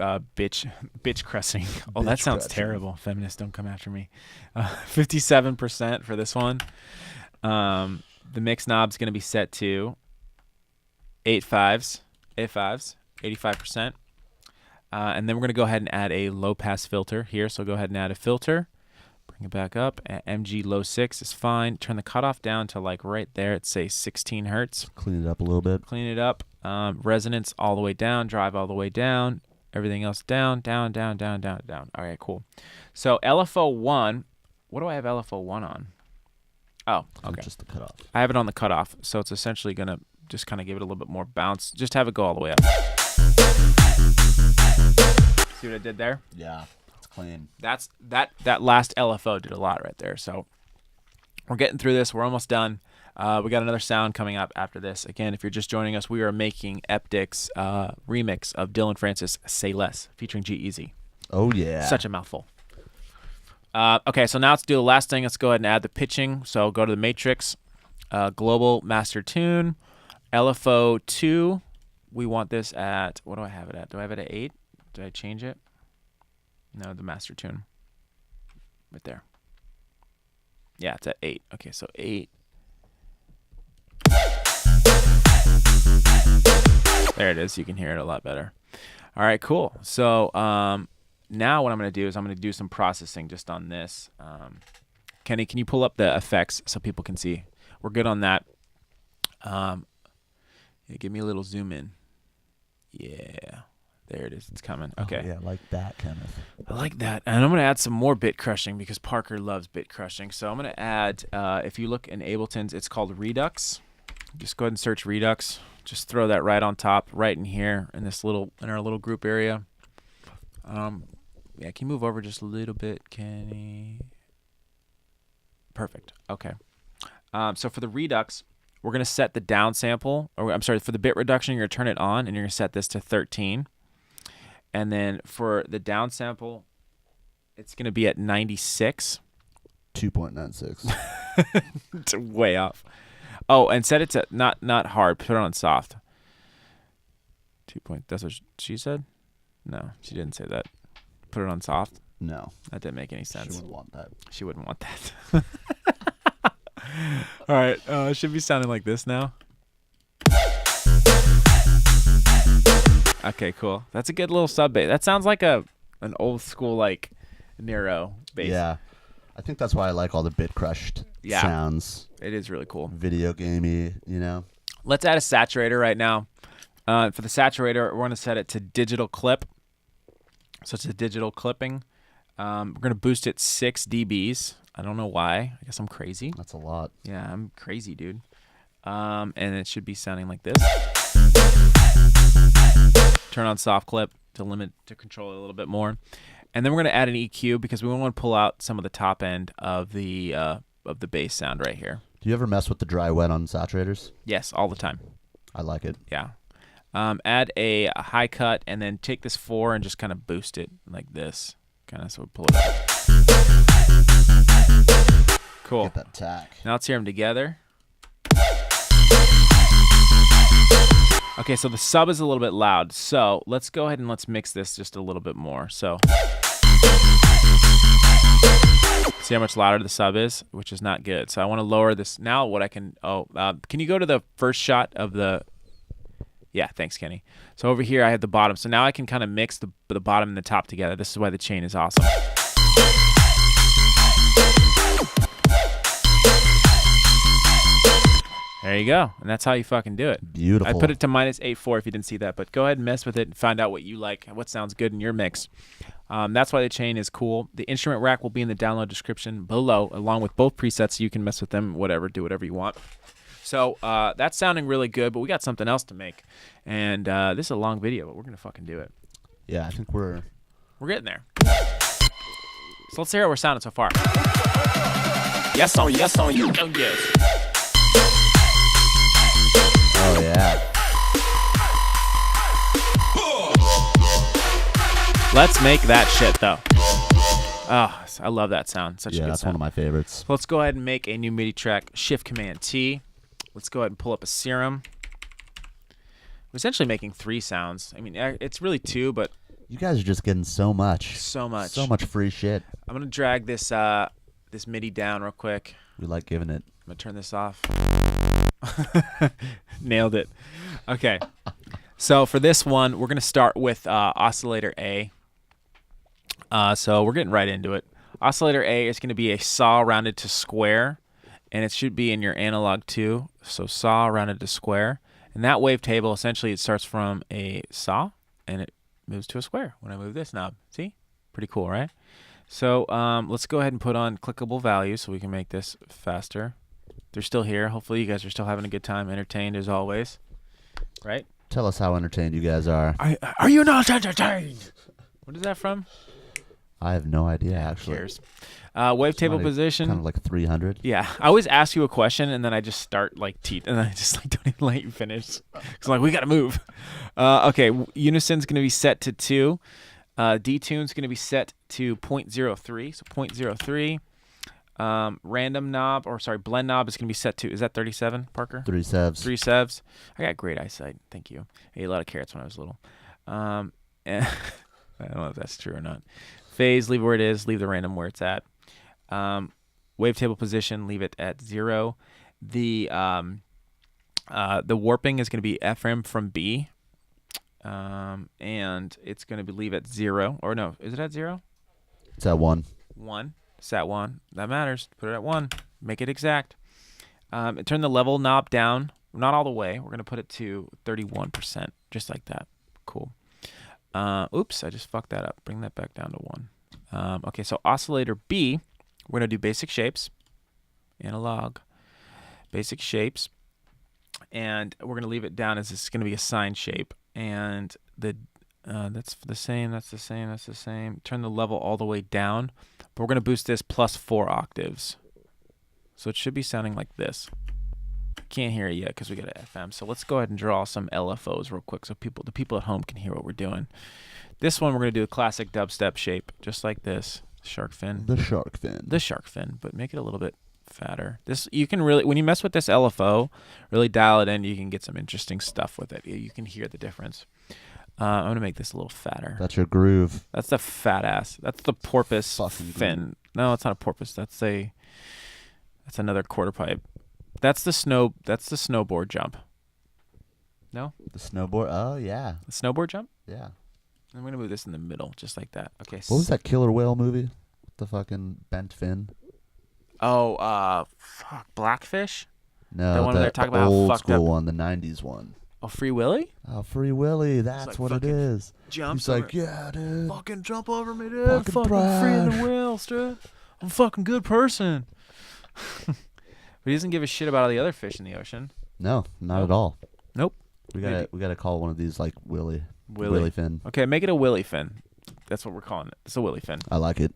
crushing. Oh, that sounds terrible. Feminists, don't come after me. 57% for this one. The mix knob's going to be set to 8.5s, 85%. And then we're going to go ahead and add a low pass filter here. So go ahead and add a filter. Bring it back up. MG low 6 is fine. Turn the cutoff down to like right there. It's say 16 hertz. Clean it up a little bit. Clean it up. Resonance all the way down. Drive all the way down. Everything else down, down, down, down, down, down. All right, cool. So LFO 1. What do I have LFO 1 on? Oh, okay. Just the cutoff. I have it on the cutoff. So it's essentially going to just kind of give it a little bit more bounce. Just have it go all the way up. See what I did there? Yeah, it's clean. That last LFO did a lot right there. So we're getting through this. We're almost done. We got another sound coming up after this. Again, if you're just joining us, we are making Eptic's remix of Dillon Francis Say Less featuring g-eazy. Oh, yeah. Such a mouthful. Okay, so now let's do the last thing. Let's go ahead and add the pitching. So go to the matrix. global master tune, LFO 2. We want this at, what do I have it at? Do I have it at 8? Did I change it? No, the master tune. Right there. Yeah, it's at 8. Okay, so 8. There it is. You can hear it a lot better. All right, cool. So now what I'm going to do is I'm going to do some processing just on this. Kenny, can you pull up the effects so people can see? We're good on that. Yeah, give me a little zoom in. Yeah, there it is. It's coming. Okay. Oh, yeah, like that, Kenneth. I like that. And I'm going to add some more bit crushing because Parker loves bit crushing. So I'm going to add, if you look in Ableton's, it's called Redux. Just go ahead and search Redux. Just throw that right on top, right in here, in our little group area. Yeah, can you move over just a little bit, Kenny? Perfect. Okay. So for the Redux, we're going to set the downsample, or I'm sorry, for the bit reduction, you're going to turn it on, and you're going to set this to 13. And then for the downsample, it's going to be at 96. 2.96. It's way off. Oh, and set it to not hard. Put it on soft. 2 point. That's what she said? No, she didn't say that. Put it on soft. No. That didn't make any sense. She wouldn't want that. She wouldn't want that. All right. It should be sounding like this now. Okay, cool. That's a good little sub bass. That sounds like an old school like Nero bass. Yeah. I think that's why I like all the bit crushed sounds. It is really cool. Video gamey, you know. Let's add a saturator right now. For the saturator, we're going to set it to digital clip. So it's a digital clipping. We're going to boost it 6 dBs. I don't know why. I guess I'm crazy. That's a lot. Yeah, I'm crazy, dude. And it should be sounding like this. Turn on soft clip to control it a little bit more. And then we're going to add an EQ because we want to pull out some of the top end of the bass sound right here. Do you ever mess with the dry wet on saturators? Yes, all the time. I like it. Yeah. Add a high cut and then take this 4 and just kind of boost it like this. Kind of so we pull it up. Cool. Get that tack. Now let's hear them together. Okay, so the sub is a little bit loud. So let's go ahead and let's mix this just a little bit more. So see how much louder the sub is, which is not good. So I want to lower this. Now what I can, can you go to the first shot of the, yeah, thanks, Kenny. So over here I have the bottom. So now I can kind of mix the bottom and the top together. This is why the chain is awesome. There you go. And that's how you fucking do it. Beautiful. I put it to -8.4 if you didn't see that. But go ahead and mess with it and find out what you like, what sounds good in your mix. That's why the chain is cool. The instrument rack will be in the download description below, along with both presets, so you can mess with them, whatever, do whatever you want. So that's sounding really good, but we got something else to make. And this is a long video, but we're going to fucking do it. Yeah, I think we're getting there. So let's hear how we're sounding so far. Yes on yes on you. Oh, yes. Oh, yeah. Let's make that shit, though. Oh, I love that sound. Such a good that's sound. one of my favorites. So let's go ahead and make a new MIDI track. Shift-Command-T. Let's go ahead and pull up a Serum. We're essentially making 3 sounds. I mean, it's really 2, but You guys are just getting so much. so much. So much free shit. I'm going to drag this this MIDI down real quick. We like giving it. I'm going to turn this off. Nailed it. Okay. So for this one, we're going to start with oscillator A. So we're getting right into it. Oscillator A is going to be a saw rounded to square, and it should be in your analog too. So saw rounded to square. And that wavetable, essentially, it starts from a saw, and it moves to a square when I move this knob. See? Pretty cool, right? So let's go ahead and put on clickable values so we can make this faster. They're still here. Hopefully you guys are still having a good time, entertained as always. Right? Tell us how entertained you guys are. Are you not entertained? What is that from? I have no idea, actually. Cheers. Wavetable position. Kind of like 300. Yeah, I always ask you a question and then I just start like and I just like don't even let you finish because I'm like we gotta move. Okay, unison's gonna be set to 2. Detune's gonna be set to 0.03, so 0.03. Random knob, or sorry, blend knob is going to be set to, is that 37, Parker? 3 sevs. 3 sevs. I got great eyesight. Thank you. I ate a lot of carrots when I was little. And I don't know if that's true or not. Phase, leave it where it is. Leave the random where it's at. Wavetable position, leave it at 0. The warping is going to be FM from B. And it's going to be leave at 0. Or no, is it at 0? It's at 1. 1. It's at 1. That matters. Put it at 1. Make it exact. Turn the level knob down. Not all the way. We're going to put it to 31%. Just like that. Cool. Oops, I just fucked that up. Bring that back down to 1. Okay, so oscillator B, we're going to do basic shapes. Analog. Basic shapes. And we're going to leave it down as it's going to be a sine shape. And that's the same, that's the same, that's the same. Turn the level all the way down. But we're going to boost this plus 4 octaves. So it should be sounding like this. Can't hear it yet because we got an FM. So let's go ahead and draw some LFOs real quick so the people at home can hear what we're doing. This one we're going to do a classic dubstep shape, just like this. Shark fin. The shark fin. The shark fin, but make it a little bit fatter. This, you can really, when you mess with this LFO, really dial it in, you can get some interesting stuff with it. You can hear the difference. I'm going to make this a little fatter. That's your groove. That's the fat ass. That's the porpoise Fucking fin. groove. No, it's not a porpoise. That's another quarter pipe. That's the snowboard jump. No? The snowboard. Oh, yeah. The snowboard jump? Yeah. I'm going to move this in the middle, just like that. Okay. What was that killer whale movie? The fucking bent fin? Oh, fuck. Blackfish? No, The one where they're talking about how old fucked school up- one, the 90s one. Oh, Free Willy? Oh, Free Willy. That's like what it fucking is. Jumps He's like, yeah, dude. fucking jump over me, dude. Fucking Fucking trash. freeing the whales, dude. I'm a fucking good person. But he doesn't give a shit about all the other fish in the ocean. No, not Nope. at all. Nope. We Maybe. gotta call one of these like Willy Willy. fin. Okay, make it a Willy fin. That's what we're calling it. It's a Willy fin. I like it.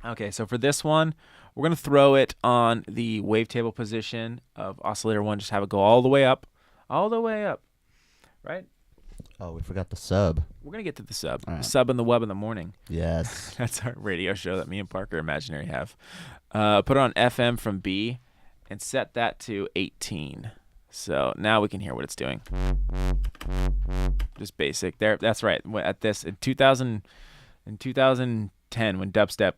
Okay, so for this one, we're going to throw it on the wavetable position of oscillator 1. Just have it go all the way up. All the way up. Right? Oh, we forgot the sub. We're going to get to the sub. All right. Sub in the web in the morning. Yes. That's our radio show that me and Parker Imaginary have. Put it on FM from B and set that to 18. So now we can hear what it's doing. Just basic. There. That's right. At this in 2010 when dubstep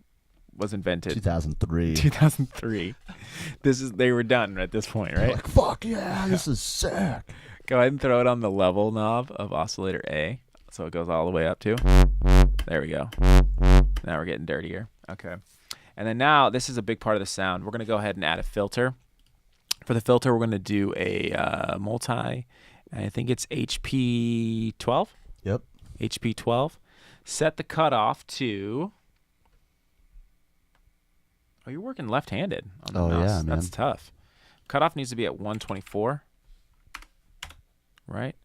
was invented. 2003. 2003. They were done at this point, right? Like, fuck yeah, this is sick. Go ahead and throw it on the level knob of oscillator A, so it goes all the way up to. There we go. Now we're getting dirtier. Okay. And then now, this is a big part of the sound. We're going to go ahead and add a filter. For the filter, we're going to do a multi, and I think it's HP 12. Yep. HP 12. Set the cutoff to... Oh, you're working left-handed on the Oh, mouse. yeah, man. That's tough. Cutoff needs to be at 124. Right?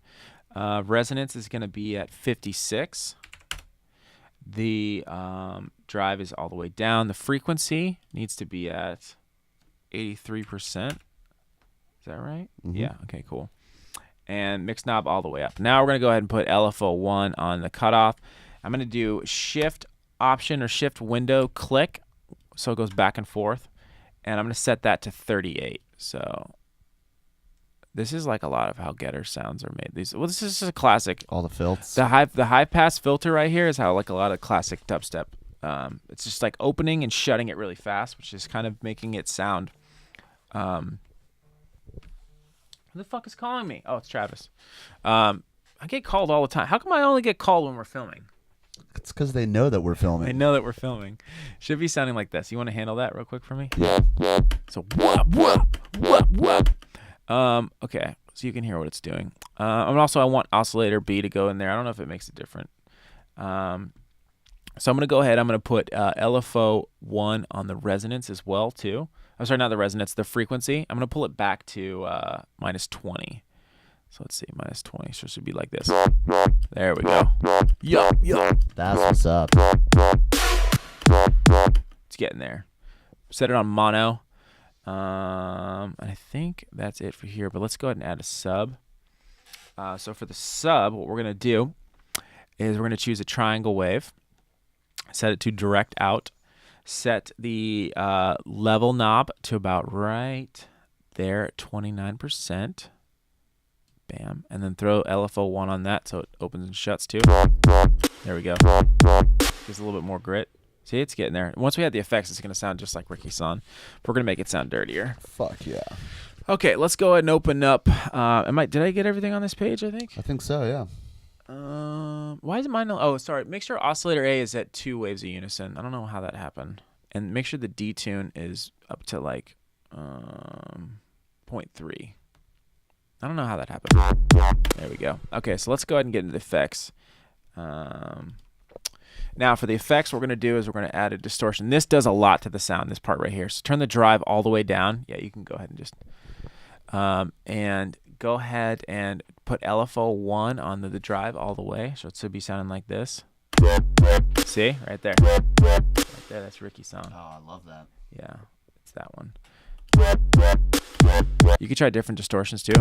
Resonance is going to be at 56. The drive is all the way down. The frequency needs to be at 83%. Is that right? Mhm. Yeah. Okay, cool. And mix knob all the way up. Now we're going to go ahead and put LFO1 on the cutoff. I'm going to do shift option or shift window click so it goes back and forth. And I'm going to set that to 38. So this is like a lot of how getter sounds are made. This is just a classic. All the filts. The high pass filter right here is how like a lot of classic dubstep. It's just like opening and shutting it really fast, which is kind of making it sound. Who the fuck is calling me? Oh, it's Travis. I get called all the time. How come I only get called when we're filming? It's because they know that we're filming. I know that we're filming. Should be sounding like this. You want to handle that real quick for me? Yeah. So whoop whoop whoop whoop. Okay, so you can hear what it's doing. And also I want oscillator B to go in there. I don't know if it makes it different. So I'm going to go ahead. I'm going to put LFO 1 on the resonance as well, too. I'm sorry, not the resonance, the frequency. I'm going to pull it back to minus 20. So let's see, minus 20. So it should be like this. There we go. Yup, yup. That's what's up. It's getting there. Set it on mono. And I think that's it for here. But let's go ahead and add a sub. So for the sub, what we're going to do is we're going to choose a triangle wave. Set it to direct out. set the level knob to about right there at 29%. Bam. And then throw LFO1 on that so it opens and shuts too. There we go. Gives a little bit more grit. See, it's getting there. Once we have the effects, it's going to sound just like Ricky-san. We're going to make it sound dirtier. Fuck yeah. Okay, let's go ahead and open up. Did I get everything on this page, I think? I think so, yeah. Why is mine? Oh, sorry. Make sure oscillator A is at 2 waves of unison. I don't know how that happened. And make sure the detune is up to like 0.3. I don't know how that happened. There we go. Okay, so let's go ahead and get into the effects. Now for the effects, what we're going to do is we're going to add a distortion. This does a lot to the sound, this part right here. So turn the drive all the way down. Yeah, you can go ahead and just... and go ahead and put LFO1 on the drive all the way. So it should be sounding like this. See? Right there. Right there, that's Ricky-san. Oh, I love that. Yeah, it's that one. You could try different distortions too.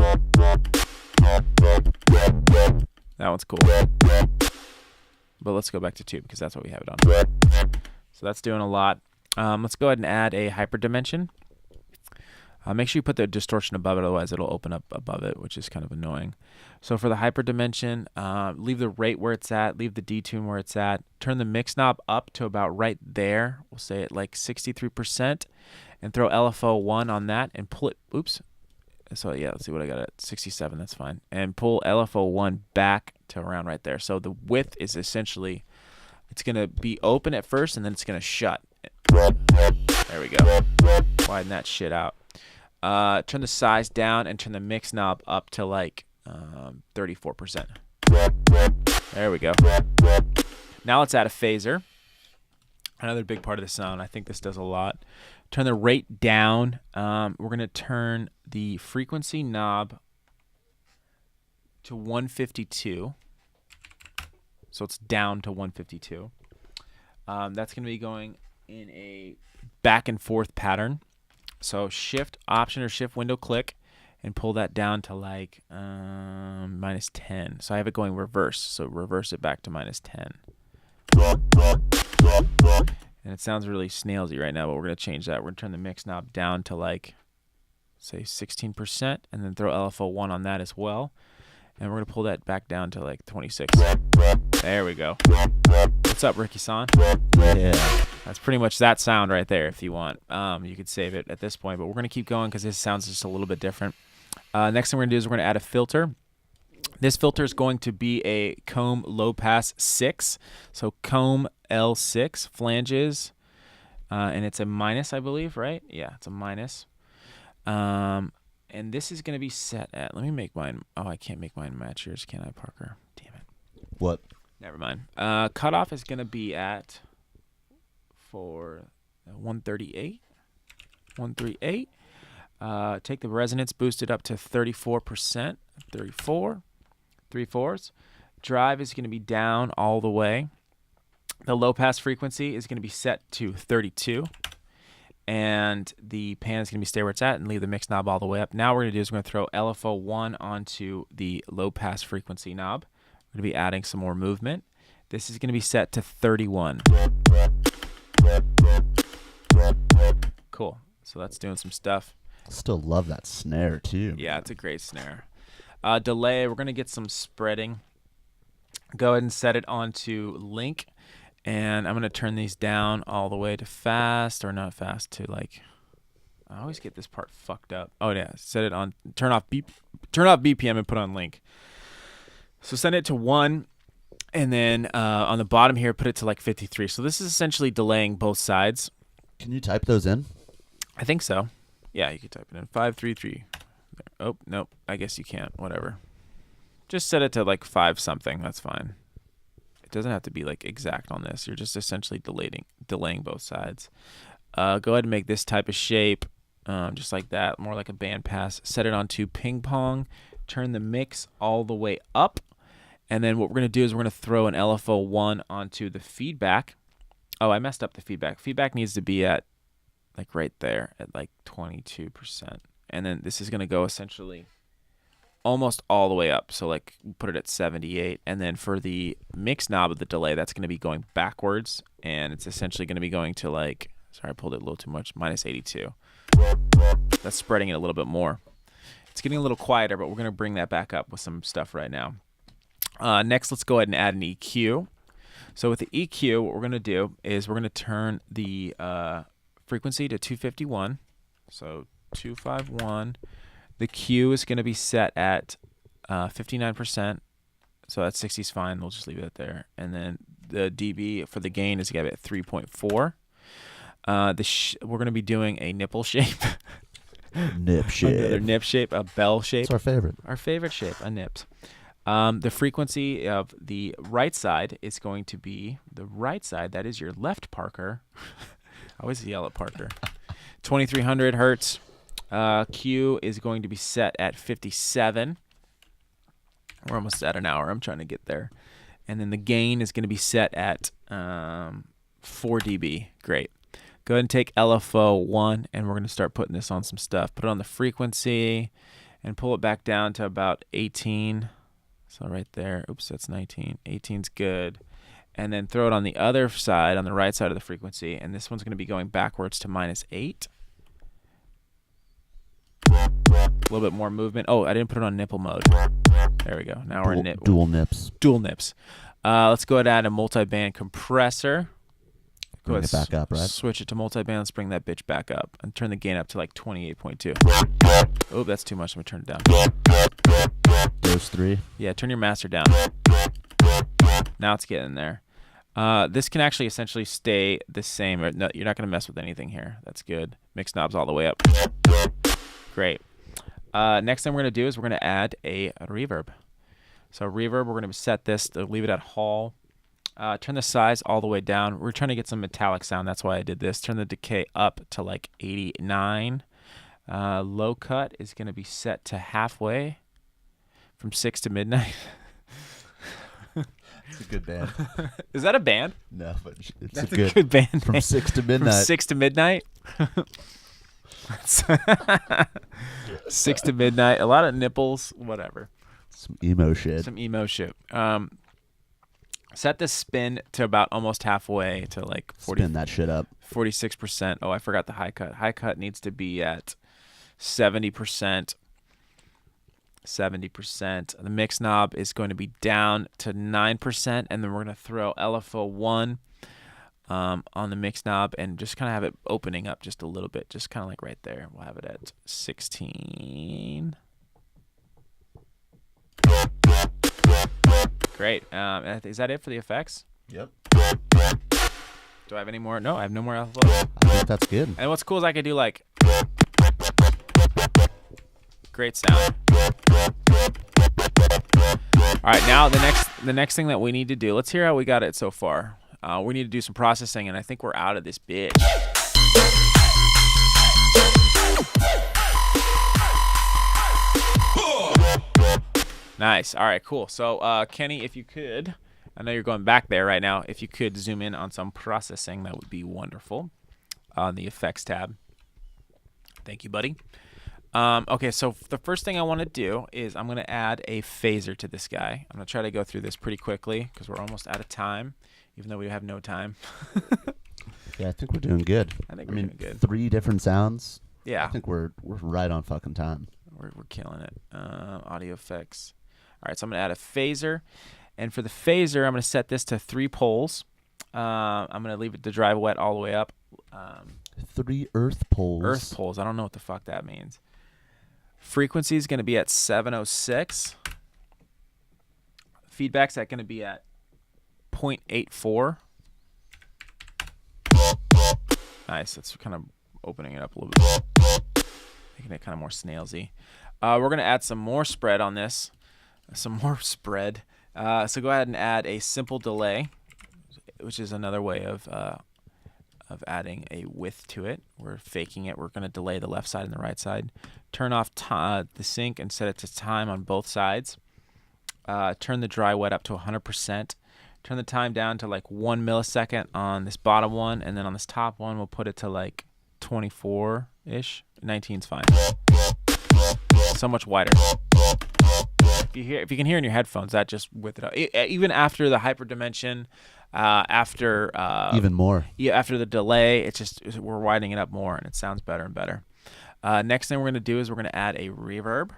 That one's cool. But let's go back to 2 because that's what we have it on. So that's doing a lot. Let's go ahead and add a hyperdimension. Make sure you put the distortion above it, otherwise it'll open up above it, which is kind of annoying. So for the hyperdimension, leave the rate where it's at, leave the detune where it's at, turn the mix knob up to about right there. We'll say it like 63%, and throw LFO1 on that and pull it. Oops. So yeah, let's see what I got at 67. That's fine. And pull LFO1 back to around right there. So the width is essentially, it's going to be open at first, and then it's going to shut. There we go. Widen that shit out. Turn the size down and turn the mix knob up to like 34%. There we go. Now let's add a phaser. Another big part of the sound. I think this does a lot. Turn the rate down. We're going to turn the frequency knob to 152. So it's down to 152. That's going to be going in a back and forth pattern. So shift option or shift window click and pull that down to like -10. So I have it going reverse. So reverse it back to -10. And it sounds really snailsy right now, but we're going to change that. We're going to turn the mix knob down to like, say 16%, and then throw LFO1 on that as well. And we're going to pull that back down to like 26. There we go. What's up, Ricky-san? Yeah. That's pretty much that sound right there if you want. You could save it at this point, but we're going to keep going because this sounds just a little bit different. Next thing we're going to do is we're going to add a filter. This filter is going to be a comb low pass 6. So comb L6 flanges, and it's a minus, I believe, right? Yeah, it's a minus. And this is going to be set at, let me make mine. Oh, I can't make mine match yours, can I, Parker? Damn it. What? Never mind. Cutoff is going to be at, for 138. 138. Take the resonance, boost it up to 34%. 34. 3/4. Drive is going to be down all the way. The low pass frequency is going to be set to 32. And the pan is going to be stay where it's at and leave the mix knob all the way up. Now what we're going to do is we're going to throw LFO1 onto the low pass frequency knob. We're going to be adding some more movement. This is going to be set to 31. Cool. So that's doing some stuff. Still love that snare too. Yeah, it's a great snare. Delay, we're going to get some spreading. Go ahead and set it onto link. And I'm going to turn these down all the way to fast, or not fast, to like, I always get this part fucked up. Oh yeah, set it on, turn off BPM and put on link. So send it to 1, and then on the bottom here, put it to like 53. So this is essentially delaying both sides. Can you type those in? I think so. Yeah, you can type it in. 533. Oh, nope. I guess you can't. Whatever. Just set it to like 5 something. That's fine. It doesn't have to be like exact on this. You're just essentially delaying both sides. Go ahead and make this type of shape, just like that, more like a band pass. Set it onto ping pong. Turn the mix all the way up. And then what we're going to do is we're going to throw an LFO1 onto the feedback. Oh, I messed up the feedback. Feedback needs to be at like right there at like 22%. And then this is going to go essentially almost all the way up. So like put it at 78. And then for the mix knob of the delay, that's going to be going backwards. And it's essentially going to be going to like, sorry, I pulled it a little too much, minus 82. That's spreading it a little bit more. It's getting a little quieter, but we're going to bring that back up with some stuff right now. Next, let's go ahead and add an EQ. So with the EQ, what we're going to do is we're going to turn the frequency to 251. So 251. The Q is going to be set at 59%. So that 60 is fine. We'll just leave it there. And then the dB for the gain is going to be at 3.4. We're going to be doing a nipple shape. Nip shape. Another nip shape, a bell shape. It's our favorite. Our favorite shape, a nips. The frequency of the right side is going to be the right side. That is your left, Parker. I always yell at Parker. 2300 hertz. Q is going to be set at 57. We're almost at an hour. I'm trying to get there. And then the gain is going to be set at 4 dB. Great. Go ahead and take LFO 1, and we're going to start putting this on some stuff. Put it on the frequency and pull it back down to about 18. So right there. Oops, that's 19. 18's good. And then throw it on the other side, on the right side of the frequency. And this one's going to be going backwards to minus 8. A little bit more movement. Oh, I didn't put it on nipple mode. There we go. Now we're in Dual nips. Dual nips. Let's go ahead and add a multi-band compressor. Go Bring ahead, it back up, right? Switch it to multi-band. Let's bring that bitch back up and turn the gain up to like 28.2. Oh, that's too much. I'm going to turn it down. Those three. Yeah, turn your master down. Now it's getting there. This can actually essentially stay the same. No, you're not going to mess with anything here. That's good. Mix knobs all the way up. Great. Next thing we're going to do is we're going to add a reverb. So reverb, we're going to set this to leave it at Hall. Turn the size all the way down. We're trying to get some metallic sound. That's why I did this. Turn the decay up to like 89. Low cut is going to be set to halfway from 6 to midnight. It's a good band. Is that a band? No, but it's That's a good, good band. From name. 6 to From midnight. 6 to midnight? 6 to midnight. A lot of nipples, whatever. Some emo shit. Some emo shit. Set the spin to about almost halfway to like 40, Spin that shit up. 46%. Oh, I forgot the high cut. High cut needs to be at 70%. 70%. The mix knob is going to be down to 9%, and then we're going to throw LFO 1 on the mix knob and just kind of have it opening up just a little bit, just kind of like right there. We'll have it at 16. Great. Is that it for the effects? Yep. Do I have any more? No, I have no more LFOs. I think that's good. And what's cool is I could do like great sound. All right, now the next thing that we need to do. Let's hear how we got it so far. We need to do some processing, and I think we're out of this bitch. Nice. All right, cool. So, Kenny, if you could, I know you're going back there right now. If you could zoom in on some processing, that would be wonderful. On the effects tab. Thank you, buddy. Okay, so the first thing I want to do is I'm going to add a phaser to this guy. I'm going to try to go through this pretty quickly because we're almost out of time, even though we have no time. Yeah, I think we're doing good. I think we're doing good. 3 different sounds. Yeah. I think we're right on fucking time. We're killing it. Audio effects. All right, so I'm going to add a phaser. And for the phaser, I'm going to set this to 3 poles. I'm going to leave it to dry wet all the way up. 3 earth poles. Earth poles. I don't know what the fuck that means. Frequency is going to be at 706. Feedback's going to be at 0.84. Nice. That's kind of opening it up a little bit. Making it kind of more snailsy. We're going to add some more spread on this. Some more spread. So go ahead and add a simple delay, which is another way of adding a width to it. We're faking it. We're going to delay the left side and the right side. Turn off the sync and set it to time on both sides. Turn the dry wet up to 100%. Turn the time down to like 1 millisecond on this bottom one, and then on this top one, we'll put it to like 24-ish. 19's fine. So much wider. if you can hear in your headphones, that just with it up. Even after the hyperdimension, after Even more. yeah, after the delay, it's just we're widening it up more, and it sounds better and better. Next thing we're gonna do is we're gonna add a reverb.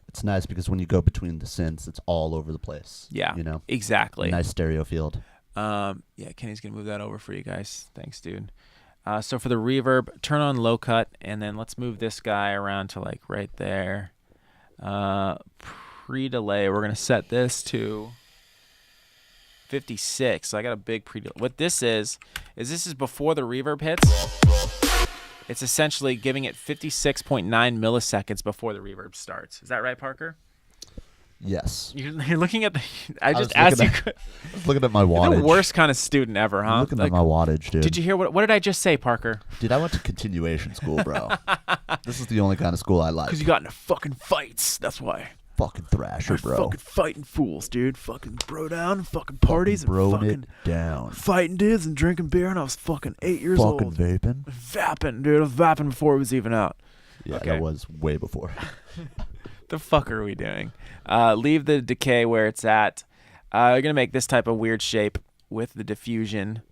It's nice because when you go between the synths, it's all over the place. Yeah, You know? exactly. Nice stereo field. Yeah, Kenny's gonna move that over for you guys. Thanks, dude. So for the reverb, turn on low cut, and then let's move this guy around to like right there. Pre-delay, we're gonna set this to 56. So I got a big pre-delay. What this is this is before the reverb hits. It's essentially giving it 56.9 milliseconds before the reverb starts. Is that right, Parker? Yes. You're looking at the. I just was asked you. looking I was looking at my You're wattage. the worst kind of student ever, huh? I'm looking at my wattage, dude. Did you hear what did I just say, Parker? Dude, I went to continuation school, bro. This is the only kind of school I like. Because you got into fucking fights. That's why. Fucking thrasher, bro. Fucking fighting fools, dude. Fucking bro down, fucking parties, Broing and fucking it down. fighting dudes and drinking beer. And I was fucking 8 years Fucking old. vaping. Vaping, dude. I was vaping before it was even out. Yeah, Okay. that was way before. The fuck are we doing? Leave the decay where it's at. You're gonna make this type of weird shape with the diffusion,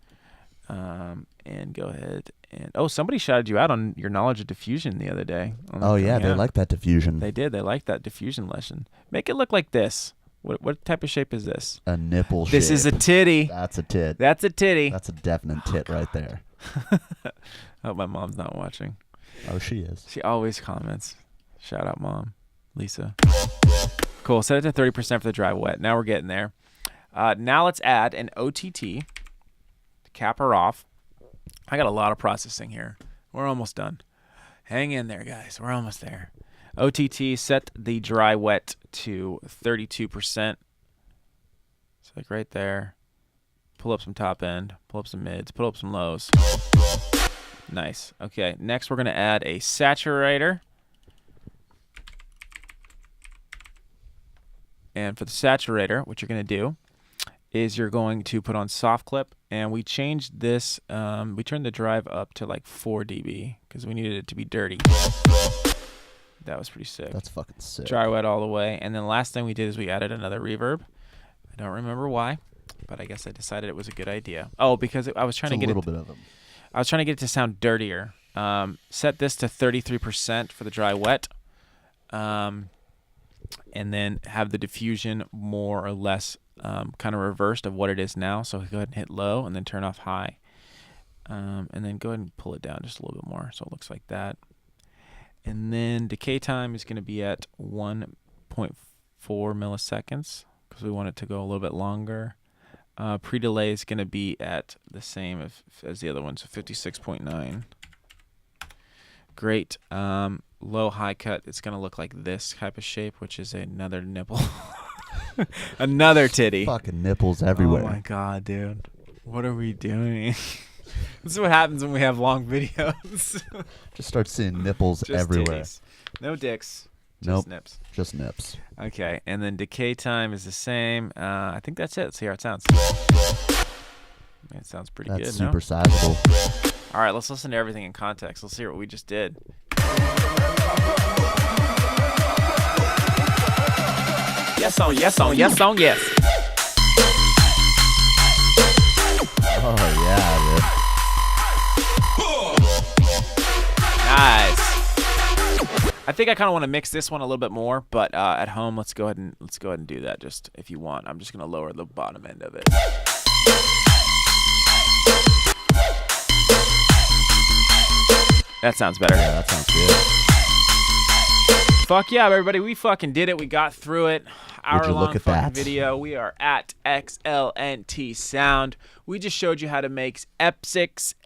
and go ahead and somebody shouted you out on your knowledge of diffusion the other day. Oh, yeah, they like that diffusion. They did. They liked that diffusion lesson. Make it look like this. What type of shape is this? A nipple shape. This is a titty. That's a tit. That's a titty. That's a definite tit right there. I hope my mom's not watching. Oh, she is. She always comments. Shout out, Mom. Lisa. Cool. Set it to 30% for the dry wet. Now we're getting there. Now let's add an OTT to cap her off. I got a lot of processing here. We're almost done. Hang in there, guys. We're almost there. OTT, set the dry wet to 32%. It's like right there. Pull up some top end. Pull up some mids. Pull up some lows. Nice. Okay, next we're going to add a saturator. And for the saturator, what you're going to do is you're going to put on soft clip, and we changed this. We turned the drive up to like 4 dB because we needed it to be dirty. That was pretty sick. That's fucking sick. Dry wet all the way. And then last thing we did is we added another reverb. I don't remember why, but I guess I decided it was a good idea. Oh, because I was trying to get a little bit of them. I was trying to get it to sound dirtier. Set this to 33% for the dry wet. And then have the diffusion more or less kind of reversed of what it is now. So go ahead and hit low and then turn off high. And then go ahead and pull it down just a little bit more so it looks like that. And then decay time is going to be at 1.4 milliseconds because we want it to go a little bit longer. Pre-delay is going to be at the same as the other one, so 56.9. Great. Low high cut, it's going to look like this type of shape, which is another nipple. Another titty. Fucking nipples everywhere. Oh my god, dude. What are we doing? This is what happens when we have long videos. Just start seeing nipples Just everywhere. titties. No dicks. Just Nope. nips. Just nips. Okay, and then decay time is the same. I think that's it. Let's see how it sounds. Man, it sounds pretty That's good, super no? sizable. All right, let's listen to everything in context. Let's hear what we just did. Yes on, yes on, Yes, song, yes. Oh, yeah, Nice. I think I kind of want to mix this one a little bit more, but at home, let's go ahead and do that. Just if you want, I'm just gonna lower the bottom end of it. That sounds better. Yeah, that sounds good. Fuck yeah, everybody. We fucking did it. We got through it. Would you Hour-long look at fucking that? video. We are at XLNTSOUND. We just showed you how to make Eptic's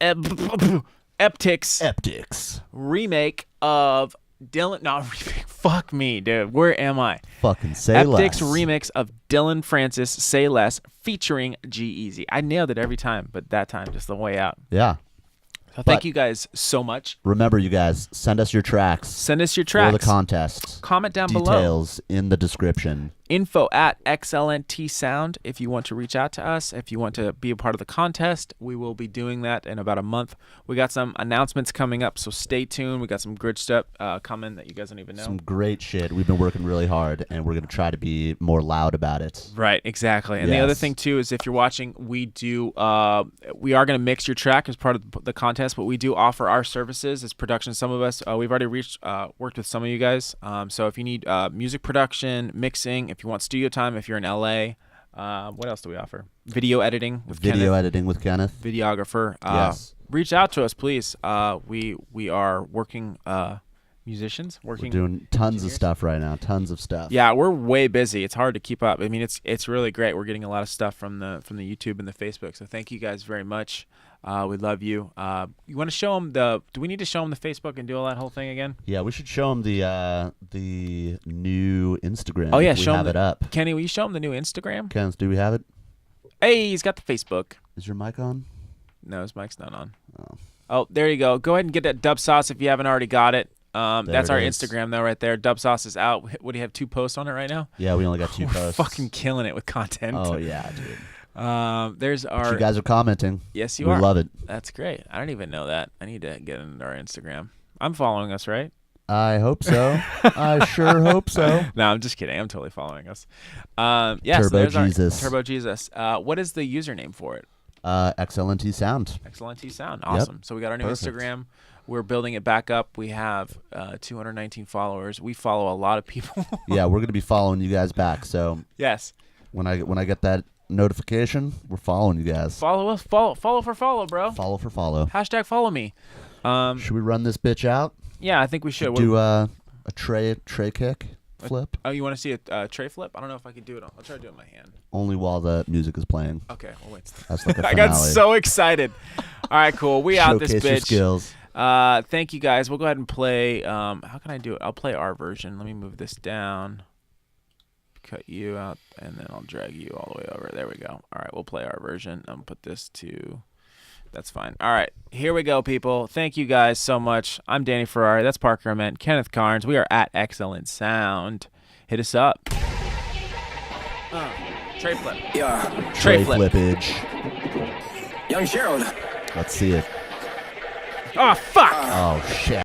Eptics. remake of Dillon. No, remake. Fuck me, dude. Where am I? Fucking say Eptic's less. remix of Dillon Francis, Say Less, featuring G-eazy. I nailed it every time, but that time, just the way out. Yeah. So thank But- you guys so much. Remember, you guys, send us your tracks Send us your for tracks. the contest. Comment down below. Details in the description. info@XLNTSOUND if you want to reach out to us. If you want to be a part of the contest, we will be doing that in about a month. We got some announcements coming up, so stay tuned. We got some good stuff coming that you guys don't even know. Some great shit. We've been working really hard, and we're going to try to be more loud about it. Right, exactly. And the other thing, too, is if you're watching, we are going to mix your track as part of the contest, but we do offer our services as production. Some of us, we've already worked with some of you guys. So if you need music production, mixing, if you want studio time, if you're in LA, what else do we offer? Video editing with Kenneth. Videographer. Yes. Reach out to us, please. We are working musicians. We're doing tons of stuff right now. Tons of stuff. Yeah, we're way busy. It's hard to keep up. I mean, it's really great. We're getting a lot of stuff from the YouTube and the Facebook. So thank you guys very much. We love you. You want to show them do we need to show them the Facebook and do all that whole thing again? Yeah, we should show them the new Instagram. Oh yeah, if we show have them it up. Kenny, will you show them the new Instagram? Kenneth, do we have it? Hey, he's got the Facebook. Is your mic on? No, his mic's not on. Oh, there you go. Go ahead and get that Dubsauce if you haven't already got it. That's our Instagram though, right there. Dubsauce is out. What do you have? 2 posts on it right now? Yeah, we only got 2 posts. Fucking killing it with content. Oh yeah, dude. There's our. You guys are commenting. Yes, you are. We love it. That's great. I don't even know that. I need to get into our Instagram. I'm following us, right? I hope so. I sure hope so. No, I'm just kidding. I'm totally following us. Yes, Turbo Jesus. Turbo Jesus. What is the username for it? XLNTSOUND. XLNTSOUND. Awesome. So we got our new Instagram. We're building it back up. We have 219 followers. We follow a lot of people. Yeah, we're gonna be following you guys back. So yes, when I get that notification, we're following you guys. follow us. Follow for follow, bro. Follow for follow. # follow me. Should we run this bitch out? Yeah, I think we should. Do a tray kick flip? Oh, you want to see a tray flip? I don't know if I can do it. I'll try to do it in my hand. Only while the music is playing. Okay, well wait. That's like a I finale. got so excited. All right, cool. We out this Showcase your bitch. skills. Thank you guys. We'll go ahead and play. How can I do it? I'll play our version. Let me move this down. Cut you out, and then I'll drag you all the way over. There we go. All right, we'll play our version. I'm gonna put this to. That's fine. All right, here we go, people. Thank you guys so much. I'm Danny Ferrari. That's Parker Ament. Kenneth Carnes. We are at XLNTSOUND. Hit us up. Tray flip. Yeah, Tray flippage. young Gerald. Let's see it. Oh fuck. Oh shit.